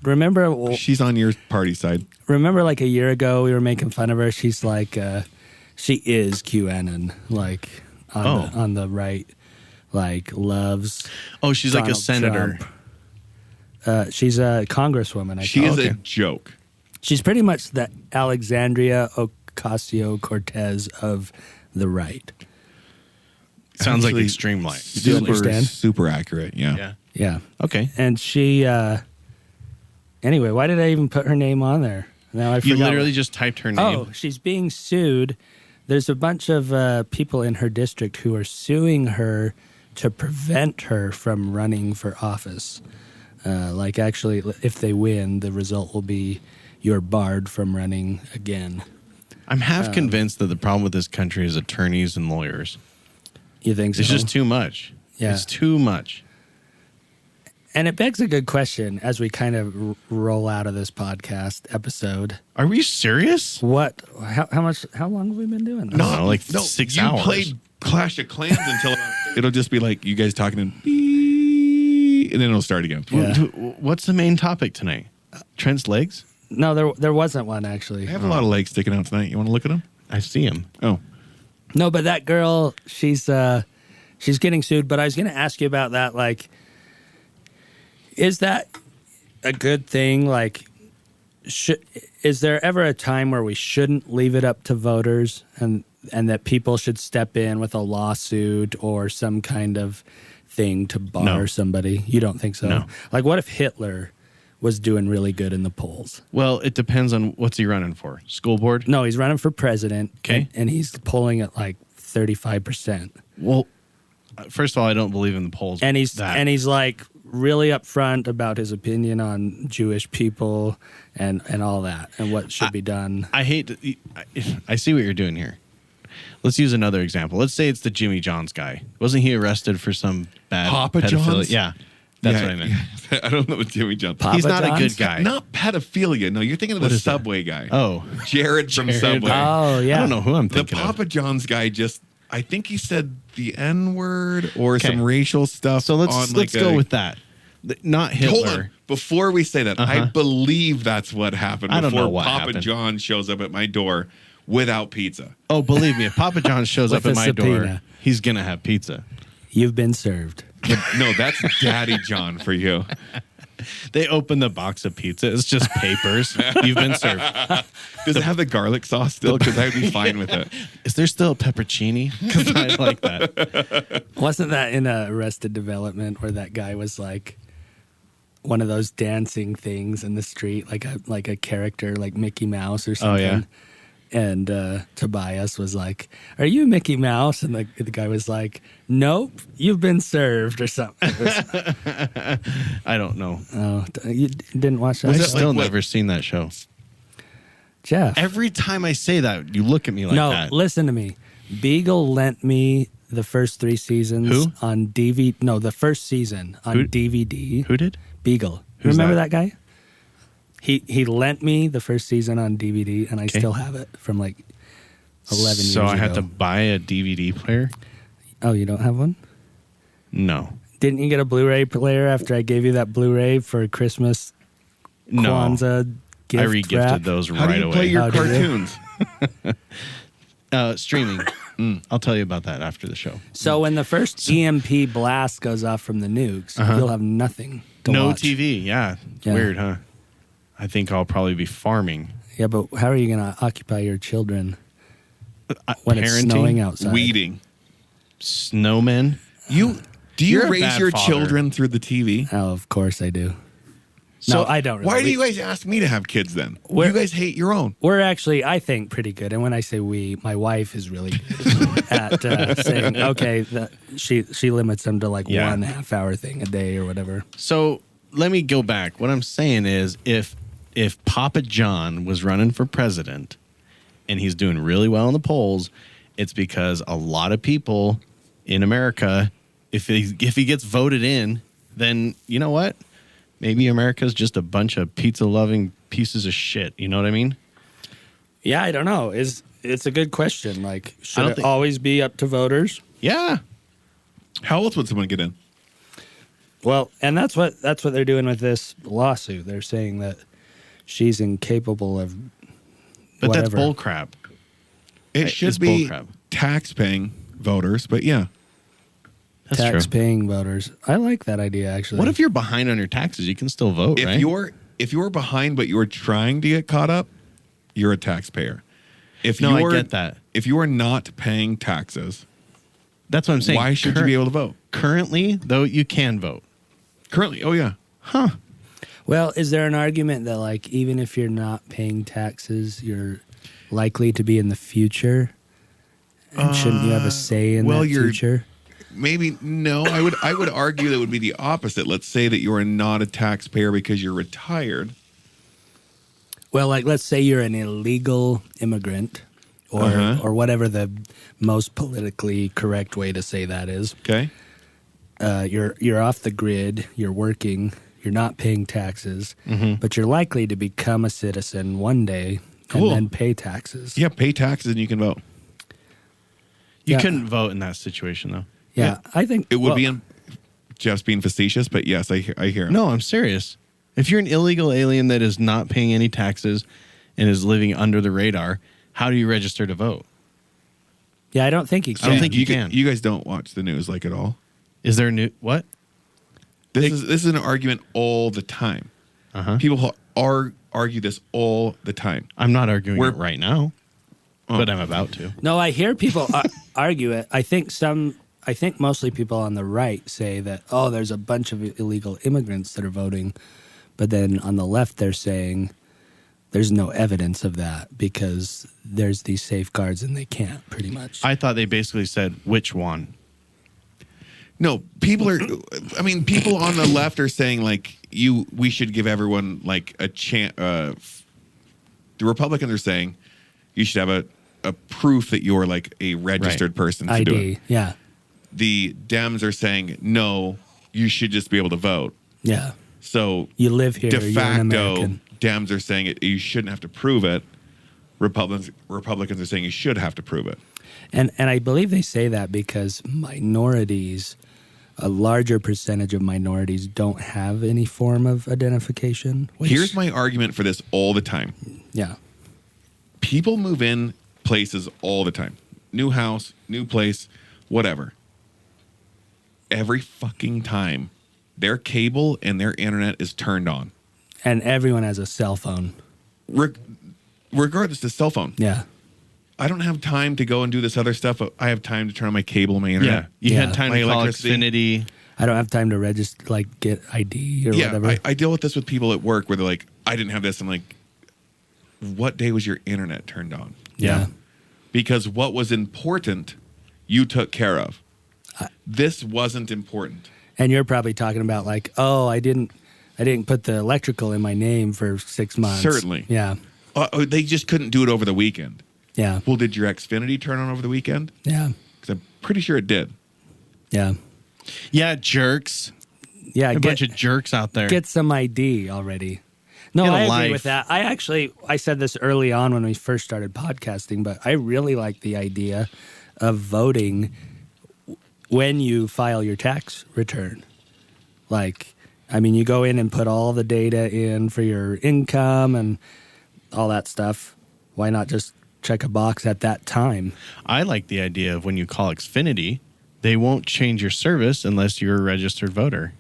Remember She's on your party side. like a year ago we were making fun of her. She's like, she is QAnon, like on the right, like loves. Oh, she's like a Donald senator. Trump. She's a congresswoman. I She think. is a okay. joke. She's pretty much the Alexandria Ocasio-Cortez of the right. Sounds like Actually, extreme light. Do you Super, understand? super accurate. Yeah. Yeah. Yeah. Okay. And she, anyway, why did I even put her name on there? Now I You forgot. literally just typed her name. Oh, she's being sued. There's a bunch of people in her district who are suing her to prevent her from running for office. Like, actually, if they win, the result will be you're barred from running again. I'm half convinced that the problem with this country is attorneys and lawyers. You think so? It's just too much. Yeah. It's too much. And it begs a good question as we kind of roll out of this podcast episode. Are we serious? How long have we been doing this? No, like 6 you hours. played Clash of Clans until it'll just be like you guys talking and beep, and then it'll start again. Yeah. What's the main topic tonight? Trent's legs? No, there wasn't one, actually. I have a lot of legs sticking out tonight. You want to look at them? I see him. Oh, No, but that girl, she's getting sued. But I was going to ask you about that. Like, is that a good thing? Like, is there ever a time where we shouldn't leave it up to voters and that people should step in with a lawsuit or some kind of thing to bar No. somebody? You don't think so? No. Like, what if Hitler was doing really good in the polls? Well, it depends on what's he running for. School board? No, he's running for president. Okay. And he's polling at like 35%. Well, first of all, I don't believe in the polls. And he's that. and he's like really upfront about his opinion on Jewish people and all that and what should be done. I hate to, I see what you're doing here. Let's use another example. Let's say it's the Jimmy John's guy. Wasn't he arrested for some bad Papa pedophilia? John's? Yeah. That's yeah, what I meant. yeah. I don't know what Jimmy John. Papa He's not John's? a good guy. Not pedophilia. No, you're thinking of What the is that? Subway guy. Oh. Jared from Jared. Subway. Oh, yeah. I don't know who I'm The thinking Papa of. John's guy I think he said the N word or Okay. some racial stuff. So let's on go with that. Not Hitler. Hold on. Before we say that, I believe that's what happened. I don't before know what Papa happened. John shows up at my door without pizza. Oh, believe me, if Papa John shows up With at a my door, subpoena. he's going to have pizza. You've been served. No, that's Daddy John for you. They open the box of pizza. It's just papers. You've been served. Does it have the garlic sauce still? Because I would be fine with it. Is there still a peppercini? Because I like that. Wasn't that in Arrested Development where that guy was like one of those dancing things in the street, like a character like Mickey Mouse or something? yeah. And Tobias was like, "Are you Mickey Mouse?" And the guy was like, "Nope, you've been served," or something. I don't know. Oh, you didn't watch that? I've it show? still like what- never seen that show. Jeff. Every time I say that, you look at me like no, that. listen to me. Beagle lent me the first 3 seasons Who? on DVD. No, the first season on Who? DVD. Who did? Beagle. Who's Remember that? that guy? He lent me the first season on DVD, and I still have it from like 11 years So ago. I had to buy a DVD player? Oh, you don't have one? No. Didn't you get a Blu-ray player after I gave you that Blu-ray for Christmas No. Kwanzaa gift I regifted wrap? those How right do you away. play your Oh, do you? cartoons? Streaming. I'll tell you about that after the show. So when the first EMP blast goes off from the nukes, you'll have nothing to No watch. TV. Yeah. Yeah. Weird, huh? I think I'll probably be farming. Yeah, but how are you going to occupy your children when it's Parenting? snowing outside? Weeding. Snowmen. Do you You're a raise bad your father. children through the TV? Oh, of course I do. So no, I don't. Really. Why do you guys ask me to have kids then? We're- You guys hate your own. We're actually, I think, pretty good. And when I say we, my wife is really good at saying, okay, she limits them to like Yeah. 1.5 hour thing a day or whatever. So let me go back. What I'm saying is if Papa John was running for president and he's doing really well in the polls, it's because a lot of people in America, if he gets voted in, then you know what? Maybe America's just a bunch of pizza-loving pieces of shit. You know what I mean? Yeah, I don't know. It's a good question. Like, I should don't it think- always be up to voters? Yeah. How else would someone get in? Well, and that's what they're doing with this lawsuit. They're saying that she's incapable of But whatever. that's bull crap. It It's should be bullcrap. tax-paying voters, but yeah. That's true. Tax-paying voters. I like that idea, actually. What if you're behind on your taxes? You can still vote, If right? you're behind but you're trying to get caught up, you're a taxpayer. If No, I you're, get that. If you are not paying taxes, That's what I'm saying. why should you be able to vote? Currently, though, you can vote. Currently, oh yeah. Well, is there an argument that, like, even if you're not paying taxes, you're likely to be in the future? And shouldn't you have a say in that future? Maybe no. I would argue that would be the opposite. Let's say that you are not a taxpayer because you're retired. Well, like, let's say you're an illegal immigrant, or whatever the most politically correct way to say that is. Okay. You're off the grid. You're working. You're not paying taxes, but you're likely to become a citizen one day and then pay taxes. Yeah, pay taxes and you can vote. You couldn't vote in that situation, though. Yeah, I think It would be Jeff's being facetious, but yes, I hear him. No, I'm serious. If you're an illegal alien that is not paying any taxes and is living under the radar, how do you register to vote? Yeah, I don't think you I can. don't think you can. You guys don't watch the news like at all. Is there new what? This is an argument all the time. People argue this all the time. I'm not arguing it right now, but I'm about to. No, I hear people argue it. I think mostly people on the right say that, oh, there's a bunch of illegal immigrants that are voting. But then on the left, they're saying there's no evidence of that because there's these safeguards and they can't, pretty much. I thought they basically said which one. No, people on the left are saying like we should give everyone like a chance. The Republicans are saying you should have a proof that you're like a registered person to do ID, it. yeah. The Dems are saying no, you should just be able to vote. Yeah. So You live here, de you're an facto, American. Dems are saying you shouldn't have to prove it. Republicans are saying you should have to prove it. And I believe they say that because minorities, a larger percentage of minorities don't have any form of identification. Here's my argument for this all the time. Yeah. People move in places all the time. New house, new place, whatever. Every fucking time, their cable and their internet is turned on. And everyone has a cell phone. Regardless of cell phone. Yeah. I don't have time to go and do this other stuff, but I have time to turn on my cable and my internet. You Yeah. had time My to call electricity. Xfinity. I don't have time to register, like, get ID or whatever. I deal with this with people at work where they're like, I didn't have this. I'm like, what day was your internet turned on? Yeah. Because what was important, you took care of. This wasn't important. And you're probably talking about, like, oh, I didn't put the electrical in my name for 6 months. Certainly. Yeah. They just couldn't do it over the weekend. Yeah. Well, did your Xfinity turn on over the weekend? Yeah. Because I'm pretty sure it did. Yeah. Yeah, jerks. Yeah. A bunch of jerks out there. Get some ID already. No, Get a I agree life. with that. I said this early on when we first started podcasting, but I really like the idea of voting when you file your tax return. Like, I mean, you go in and put all the data in for your income and all that stuff. Why not just check a box at that time? I like the idea of when you call Xfinity, they won't change your service unless you're a registered voter.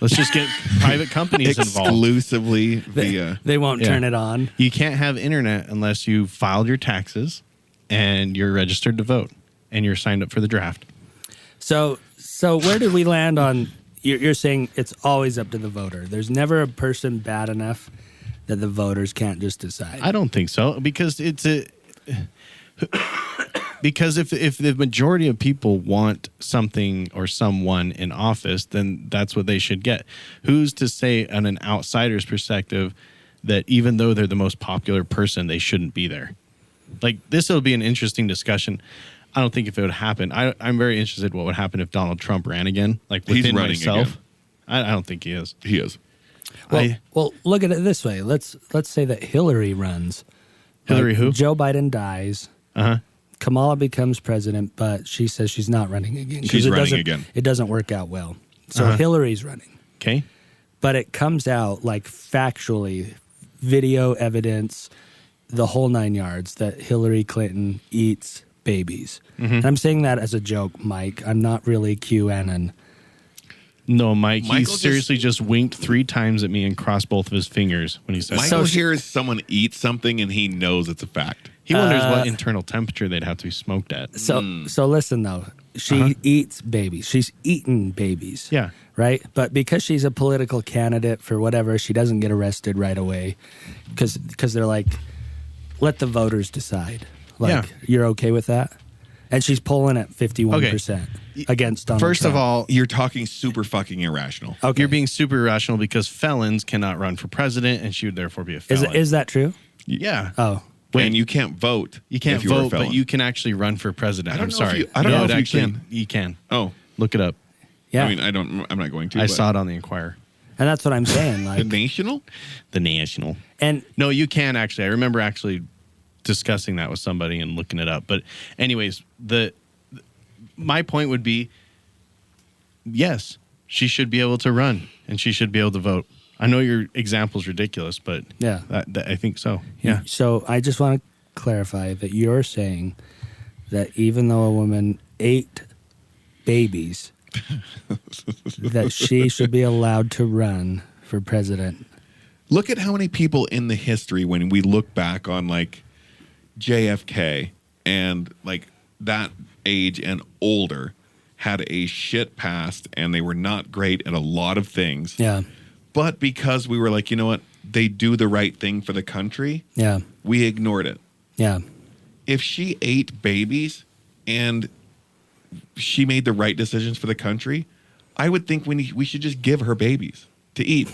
Let's just get private companies involved. Exclusively via. They won't Yeah. turn it on. You can't have internet unless you filed your taxes and you're registered to vote and you're signed up for the draft. So where did we land on? You're saying it's always up to the voter. There's never a person bad enough that the voters can't just decide. I don't think so because because if the majority of people want something or someone in office, then that's what they should get. Who's to say on an outsider's perspective that even though they're the most popular person, they shouldn't be there? Like, this will be an interesting discussion. I don't think if it would happen. I'm very interested what would happen if Donald Trump ran again. Like, He's within running myself. again. I don't think he is. He is. Well, look at it this way. Let's say that Hillary runs. Hillary who? Joe Biden dies. Uh-huh. Kamala becomes president, but she says she's not running again. 'cause She's it running doesn't- again. It doesn't work out well. So Hillary's running. Okay. But it comes out like factually, video evidence, the whole 9 yards, that Hillary Clinton eats babies. And I'm saying that as a joke, Mike. I'm not really QAnon. No, Mike, he Michael seriously just winked 3 times at me and crossed both of his fingers when he said Michael So- hears someone eat something and he knows it's a fact. He wonders what internal temperature they'd have to be smoked at. So listen though, she eats babies. She's eaten babies. Yeah. Right. But because she's a political candidate for whatever, she doesn't get arrested right away, because they're like, let the voters decide. Like, Yeah. you're okay with that? And she's polling at 51% against Donald First Trump. of all, You're talking super fucking irrational. Okay. you're being super irrational because felons cannot run for president, and she would therefore be a felon. Is that true? Yeah. Oh, And you can't vote. You can't if you were a vote, felon. but you can actually run for president. I don't I'm know sorry. if you- I don't know it if you actually, can. You can. Oh, Look it up. yeah. I mean, I'm not going to. I but- saw it on the Inquirer. And that's what I'm saying. The Like, National? The National. and No, you can actually. I remember actually discussing that with somebody and looking it up. But anyways, my point would be, yes, she should be able to run and she should be able to vote. I know your example's ridiculous, but Yeah. I think so. Yeah. So I just want to clarify that you're saying that even though a woman ate babies, that she should be allowed to run for president. Look at how many people in the history, when we look back on like JFK and like that age and older, had a shit past and they were not great at a lot of things. Yeah. But because we were like, you know what, they do the right thing for the country, Yeah. we ignored it. Yeah. If she ate babies and she made the right decisions for the country, I would think we should just give her babies to eat.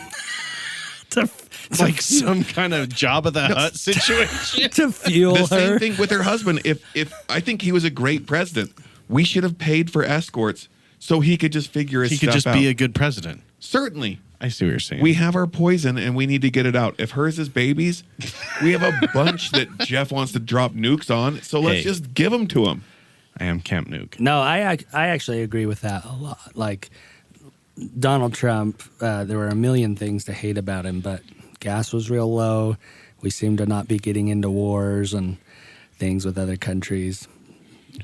It's like some kind of Jabba the Hutt situation. To fuel The her. same thing with her husband. If I think he was a great president, we should have paid for escorts so he could just figure his He stuff could just out. be a good president. Certainly. I see what you're saying. We have our poison and we need to get it out. If hers is babies, we have a bunch that Jeff wants to drop nukes on, so let's Hey. just give them to him. I am Camp Nuke. No, I actually agree with that a lot. Like Donald Trump, there were a million things to hate about him, but gas was real low. We seem to not be getting into wars and things with other countries.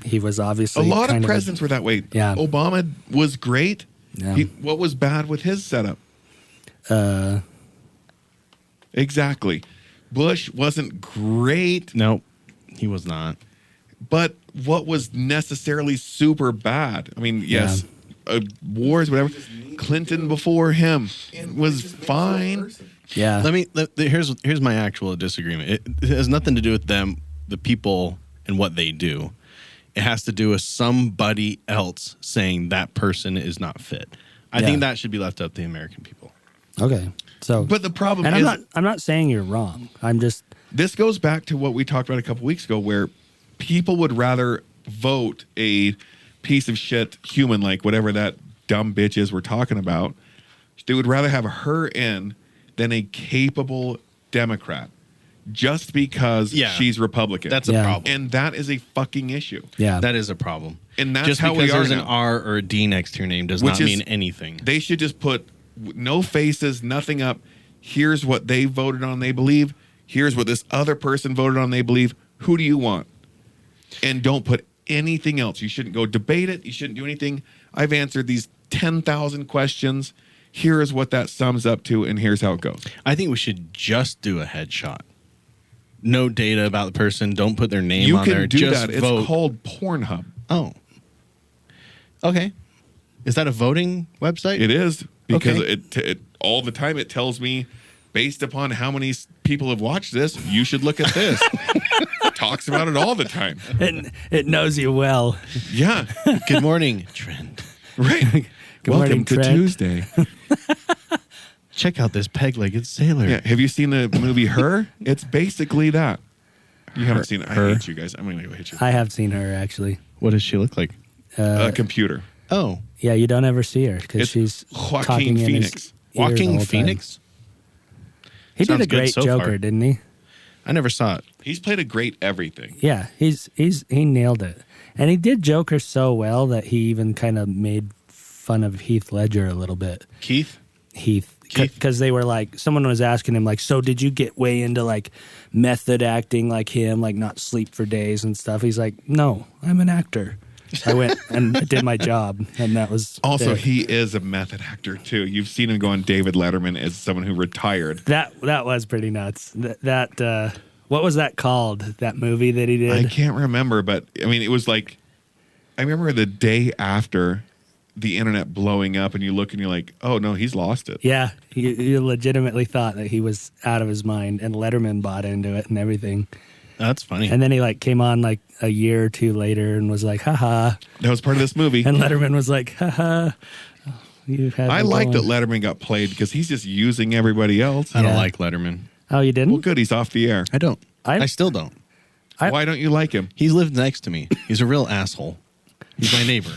He was A obviously lot of kind presidents were that way. Yeah. Obama was great. Yeah. What was bad with his setup? Exactly. Bush wasn't great, Nope, he was not. but what was necessarily super bad? I mean, yes, wars, whatever. Clinton before him was fine. Yeah. Here's my actual disagreement. It has nothing to do with them, the people, and what they do. It has to do with somebody else saying that person is not fit. I Yeah. think that should be left up to the American people. Okay. So, But the problem and is, I'm not saying you're wrong. I'm just this goes back to what we talked about a couple weeks ago, where people would rather vote a piece of shit human, like whatever that dumb bitch is we're talking about. They would rather have her in than a capable Democrat, just because Yeah. she's Republican. That's Yeah. a problem. and that is a fucking issue. yeah. That is a problem. And that's just how we because are there's now. an R or a D next to your name does Which not is- mean anything. They should just put no faces, nothing up. Here's what they voted on, they believe. Here's what this other person voted on, they believe. Who do you want? And don't put anything else. You shouldn't go debate it. You shouldn't do anything. I've answered these 10,000 questions. Here is what that sums up to, and here's how it goes. I think we should just do a headshot. No data about the person. Don't put their name You on can there. do Just that. vote. It's called Pornhub. Oh. Okay. Is that a voting website? It is, because Okay. it all the time it tells me, based upon how many people have watched this, you should look at this. Talks about it all the time. it knows you well. Yeah. Good morning, Trent. Right. Good Welcome morning, to Trent. Tuesday. Check out this peg-legged sailor. Yeah. Have you seen the movie Her? It's basically that. You haven't seen it. I Her. hate you guys. I'm going to go hit you. I have seen her actually. What does she look like? A computer. Oh, Yeah, you don't ever see her because It's she's Joaquin talking in his Phoenix. ear the whole Joaquin time. Phoenix? He did Sounds a good great so Joker, far. didn't he? I never saw it. He's played a great everything. Yeah, he nailed it, and he did Joker so well that he even kind of made fun of Heath Ledger a little bit. Keith? Heath, Keith? because they were like, someone was asking him like, so did you get way into like method acting like him, like not sleep for days and stuff? He's like, no, I'm an actor. I went and did my job, and that was Also, it. he is a method actor too. You've seen him go on David Letterman as someone who retired. That was pretty nuts. What What was that called? That movie that he I did? can't remember, but I mean, it was like, I remember the day after the internet blowing up, and you look and you're like, oh no, he's lost it. Yeah, you legitimately thought that he was out of his mind, and Letterman bought into it and everything. That's funny. And then he like came on like a year or two later and was like, haha. That was part of this movie. And Letterman was like, haha. You had I me like that going." Letterman got played because he's just using everybody else. I don't Yeah. like Letterman. Oh, you didn't? Well, good, he's off the air. I don't. I- I still don't. Why don't you like him? He lived next to me. He's a real asshole. He's my neighbor.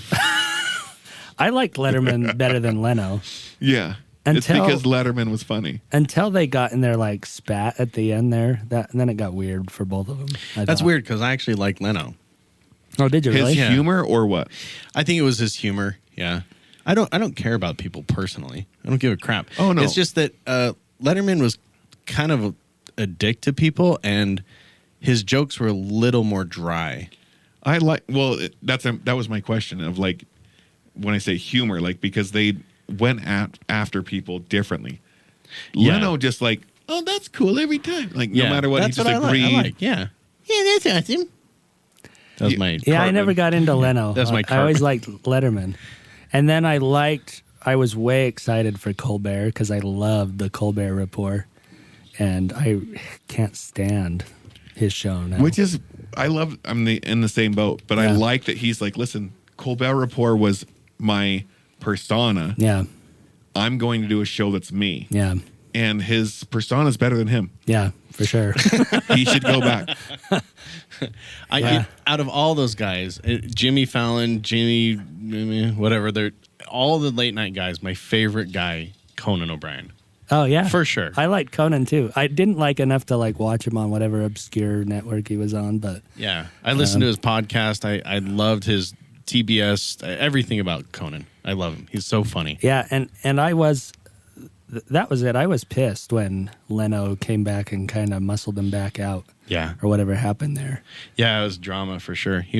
I liked Letterman better than Leno Yeah. It's Until- because Letterman was funny. until they got in their like spat at the end there. And then it got weird for both of them. That's weird because I actually like Leno. Oh, did you His really? Yeah. humor or what? I think it was his humor. Yeah. I don't care about people personally. I don't give a crap. Oh, no. It's just that Letterman was kind of a dick to people, and his jokes were a little more dry. I like. Well, that was my question of like when I say humor, like because they went after people differently. Yeah. Leno just like, oh, that's cool every time. Like Yeah, no matter what, he that's just what I like. agreed. I like. Yeah. Yeah, that's awesome. That was my Yeah, I Cartman. never got into Leno. That's my I always Cartman. liked Letterman. And then I was way excited for Colbert because I loved the Colbert Report. And I can't stand his show now. Which is, I'm in the same boat, but I Yeah. like that he's like, listen, Colbert Report was my persona. Yeah, I'm going to do a show that's me. yeah, And his persona is better than him. yeah, for sure. He should go back. Out of all those guys, Jimmy Fallon, whatever, they're all the late night guys. My favorite guy, Conan O'Brien. Oh, yeah. For sure. I liked Conan, too. I didn't like enough to like watch him on whatever obscure network he was on, but Yeah, I listened to his podcast. I loved his TBS, everything about Conan. I love him. He's so funny. yeah, and I was, that was it. I was pissed when Leno came back and kind of muscled him back out Yeah, or whatever happened there. yeah, it was drama for sure. He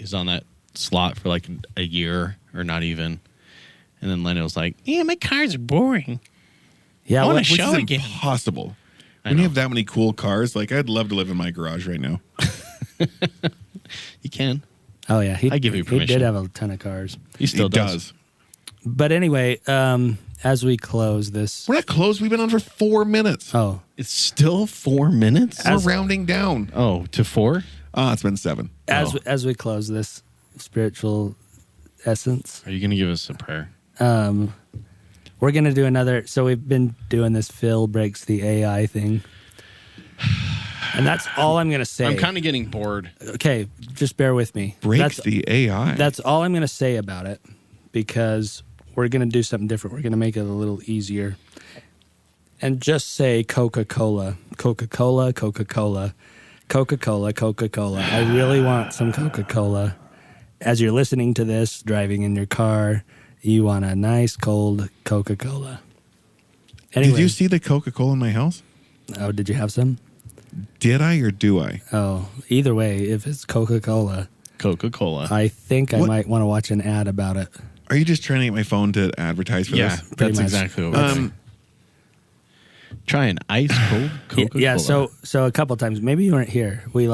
was on that slot for like a year or not even, and then Leno was like, "Yeah, my cars are boring." Yeah, I wanna what- show Which is again. impossible. I When know. you have that many cool cars, like I'd love to live in my garage right now. You can. oh yeah, I give you He permission. did have a ton of cars. He still It does. But anyway, as we close this, We're not close. We've been on for 4 minutes. oh, It's still 4 minutes. We're rounding down. Oh, to 4? It's been 7. as we close this spiritual essence, Are you going to give us a prayer? we're gonna do another. So we've been doing this Phil breaks the AI thing, and that's all I'm gonna say. I'm kind of getting bored. Okay, just bear with me. Breaks That's, the AI. that's all I'm gonna say about it, because we're gonna do something different. We're gonna make it a little easier, and just say Coca-Cola, Coca-Cola, Coca-Cola, Coca-Cola, Coca-Cola. I really want some Coca-Cola. As you're listening to this, driving in your car, you want a nice cold Coca-Cola. Anyway, Did you see the Coca-Cola in my house? Oh, did you have some? Did I or do I? Oh, either way, if it's Coca-Cola, Coca-Cola. I think I What? might want to watch an ad about it. Are you just trying to get my phone to advertise for yeah, this? Pretty that's much. exactly what we're doing. Try an ice cold Coca-Cola. Yeah, so a couple times, maybe you weren't here. We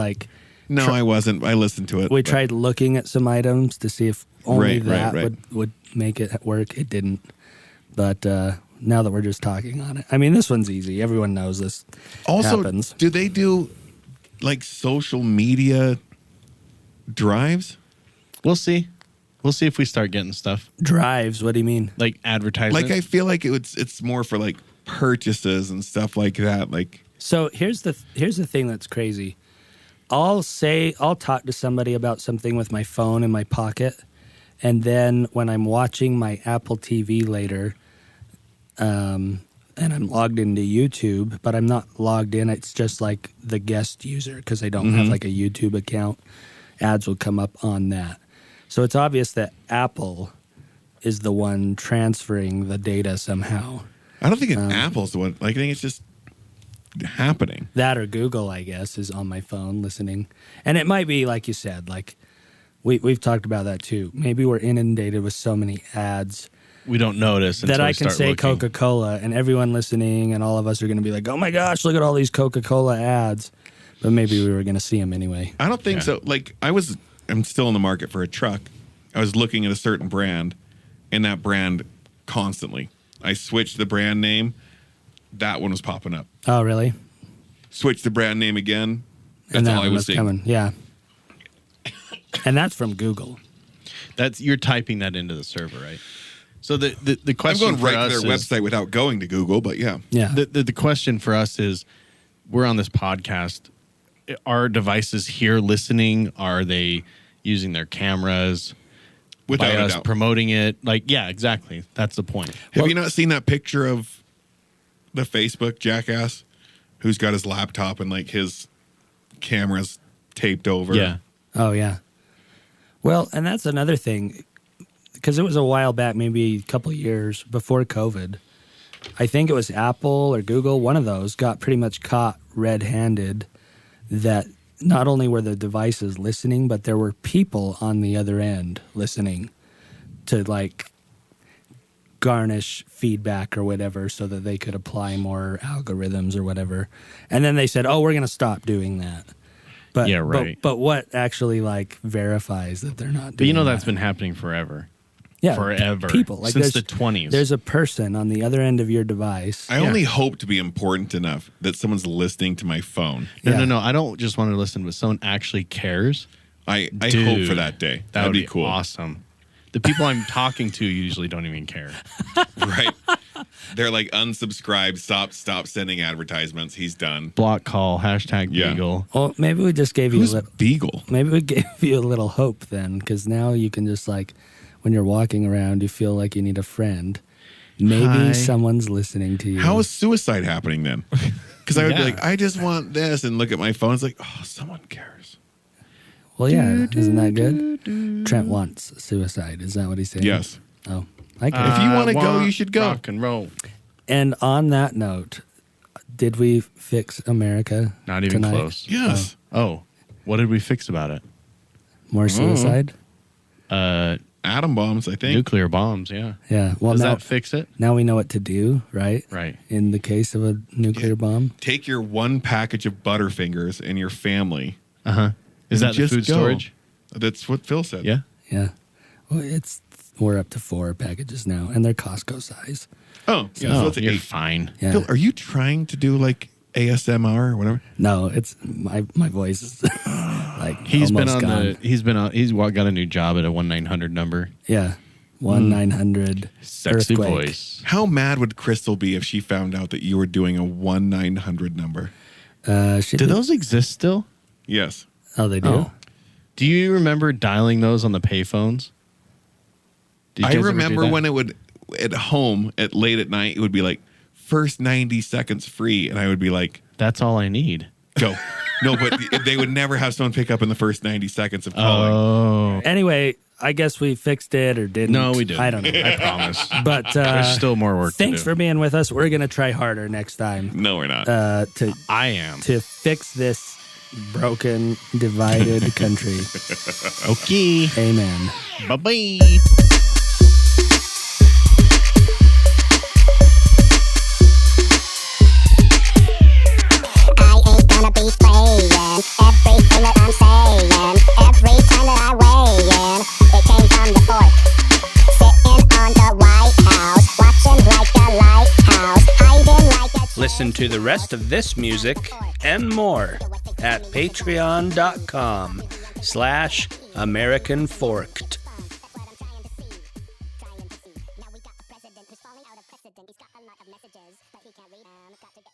No, I wasn't. I listened to it. we but- tried looking at some items to see if only Right, that right. would make it work. It didn't. But now that we're just talking on it, I mean, this one's easy. Everyone knows this. Also, happens. do they do like social media drives? we'll see. We'll see if we start getting stuff Drives. What do you mean? like advertising. Like I feel like it's more for like purchases and stuff like that. Like So here's the thing that's crazy. I'll talk to somebody about something with my phone in my pocket, and then when I'm watching my Apple TV later, and I'm logged into YouTube, but I'm not logged in. It's just like the guest user because I don't have like a YouTube account. Ads will come up on that. So it's obvious that Apple is the one transferring the data somehow. I don't think Apple's the one. Like I think it's just happening. That or Google, I guess, is on my phone listening. And it might be, like you said, like we've talked about that too. Maybe we're inundated with so many ads we don't notice until that I we can start say looking. Coca-Cola, and everyone listening and all of us are going to be like, oh my gosh, look at all these Coca-Cola ads. But maybe we were going to see him anyway. I don't think so. Like I'm still in the market for a truck. I was looking at a certain brand, and that brand constantly. I switched the brand name. That one was popping up. Oh, really? Switched the brand name again. That's And that all I one was seeing. coming. Yeah. And that's from Google. You're typing that into the server, right? So the I'm question going for right us to their is, website without going to Google, but yeah. Yeah. the question for us is, we're on this podcast. Are devices here listening? Are they using their cameras? Without by a us doubt. promoting it? Like, yeah, exactly. That's the point. Have you not seen that picture of the Facebook jackass who's got his laptop and like his cameras taped over? Yeah. Oh, yeah. Well, and that's another thing, because it was a while back, maybe a couple of years before COVID. I think it was Apple or Google, one of those, got pretty much caught red-handed that not only were the devices listening, but there were people on the other end listening to like garnish feedback or whatever so that they could apply more algorithms or whatever. And then they said, oh, we're going to stop doing that. But, Yeah, right. But what actually like verifies that they're not doing But you know that? that's been happening forever. Yeah, forever. People like Since there's- the 20s. There's a person on the other end of your device. I only hope to be important enough that someone's listening to my phone. No, Yeah. no, no. I don't just want to listen, but someone actually cares. I Dude, hope for that day. That That'd would be cool. Awesome. The people I'm talking to usually don't even care. Right? They're like unsubscribe, stop sending advertisements. He's done. Block call, hashtag Yeah. Beagle. Well, maybe we just gave you Who's a little. Beagle? Maybe we gave you a little hope then, because now you can just like, when you're walking around, you feel like you need a friend. Maybe Hi. someone's listening to you. How is suicide happening then? Because I would be Yeah. like, I just want this, and look at my phone. It's like, oh, someone cares. Well, yeah, isn't that good? Trent wants suicide. Is that what he's saying? Yes. Oh, I get it. If you wanna go, want you should go. Rock and roll. And on that note, did we fix America? Not even tonight? close. Yes. Oh, what did we fix about it? More suicide? Atom bombs, I think. Nuclear bombs, yeah. Yeah. Well, Does now, that fix it? now we know what to do, right? Right. In the case of a nuclear bomb. Take your one package of Butterfingers and your family. Uh-huh. Is and that the just food go. storage? That's what Phil said. Yeah. Yeah. Well, we're up to 4 packages now, and they're Costco size. Oh, yeah. So Oh, it's like you're 8. fine. Yeah. Phil, are you trying to do like ASMR or whatever? No, it's my voice is like He's been almost on gone. he's got a new job at a 1-900 number. Yeah. 1-900 Sexy earthquake. voice. How mad would Crystal be if she found out that you were doing a 1-900 number? She Do did- those exist still? Yes. Oh, they do. Oh. Do you remember dialing those on the payphones? Did you I guys ever do remember that? when it would, at home, at late at night, it would be like, first 90 seconds free. And I would be like, That's all I need. go. No, but they would never have someone pick up in the first 90 seconds of calling. Oh. Anyway, I guess we fixed it or didn't. No, we didn't. I don't know. I promise. But There's still more work thanks to do. for being with us. We're gonna try harder next time No, we're not. to I am. fix this broken, divided country. Okay. Amen. Bye-bye. I ain't gonna be playing everything that I'm saying. Every time that I weigh in, it came from the fort. Sitting on the White House, watching like a lighthouse, hiding like a Listen to the rest of this music and more at patreon.com/AmericanForked. Now we got a president who's falling out of precedent. He's got a lot of messages, but he can't read them. Got to get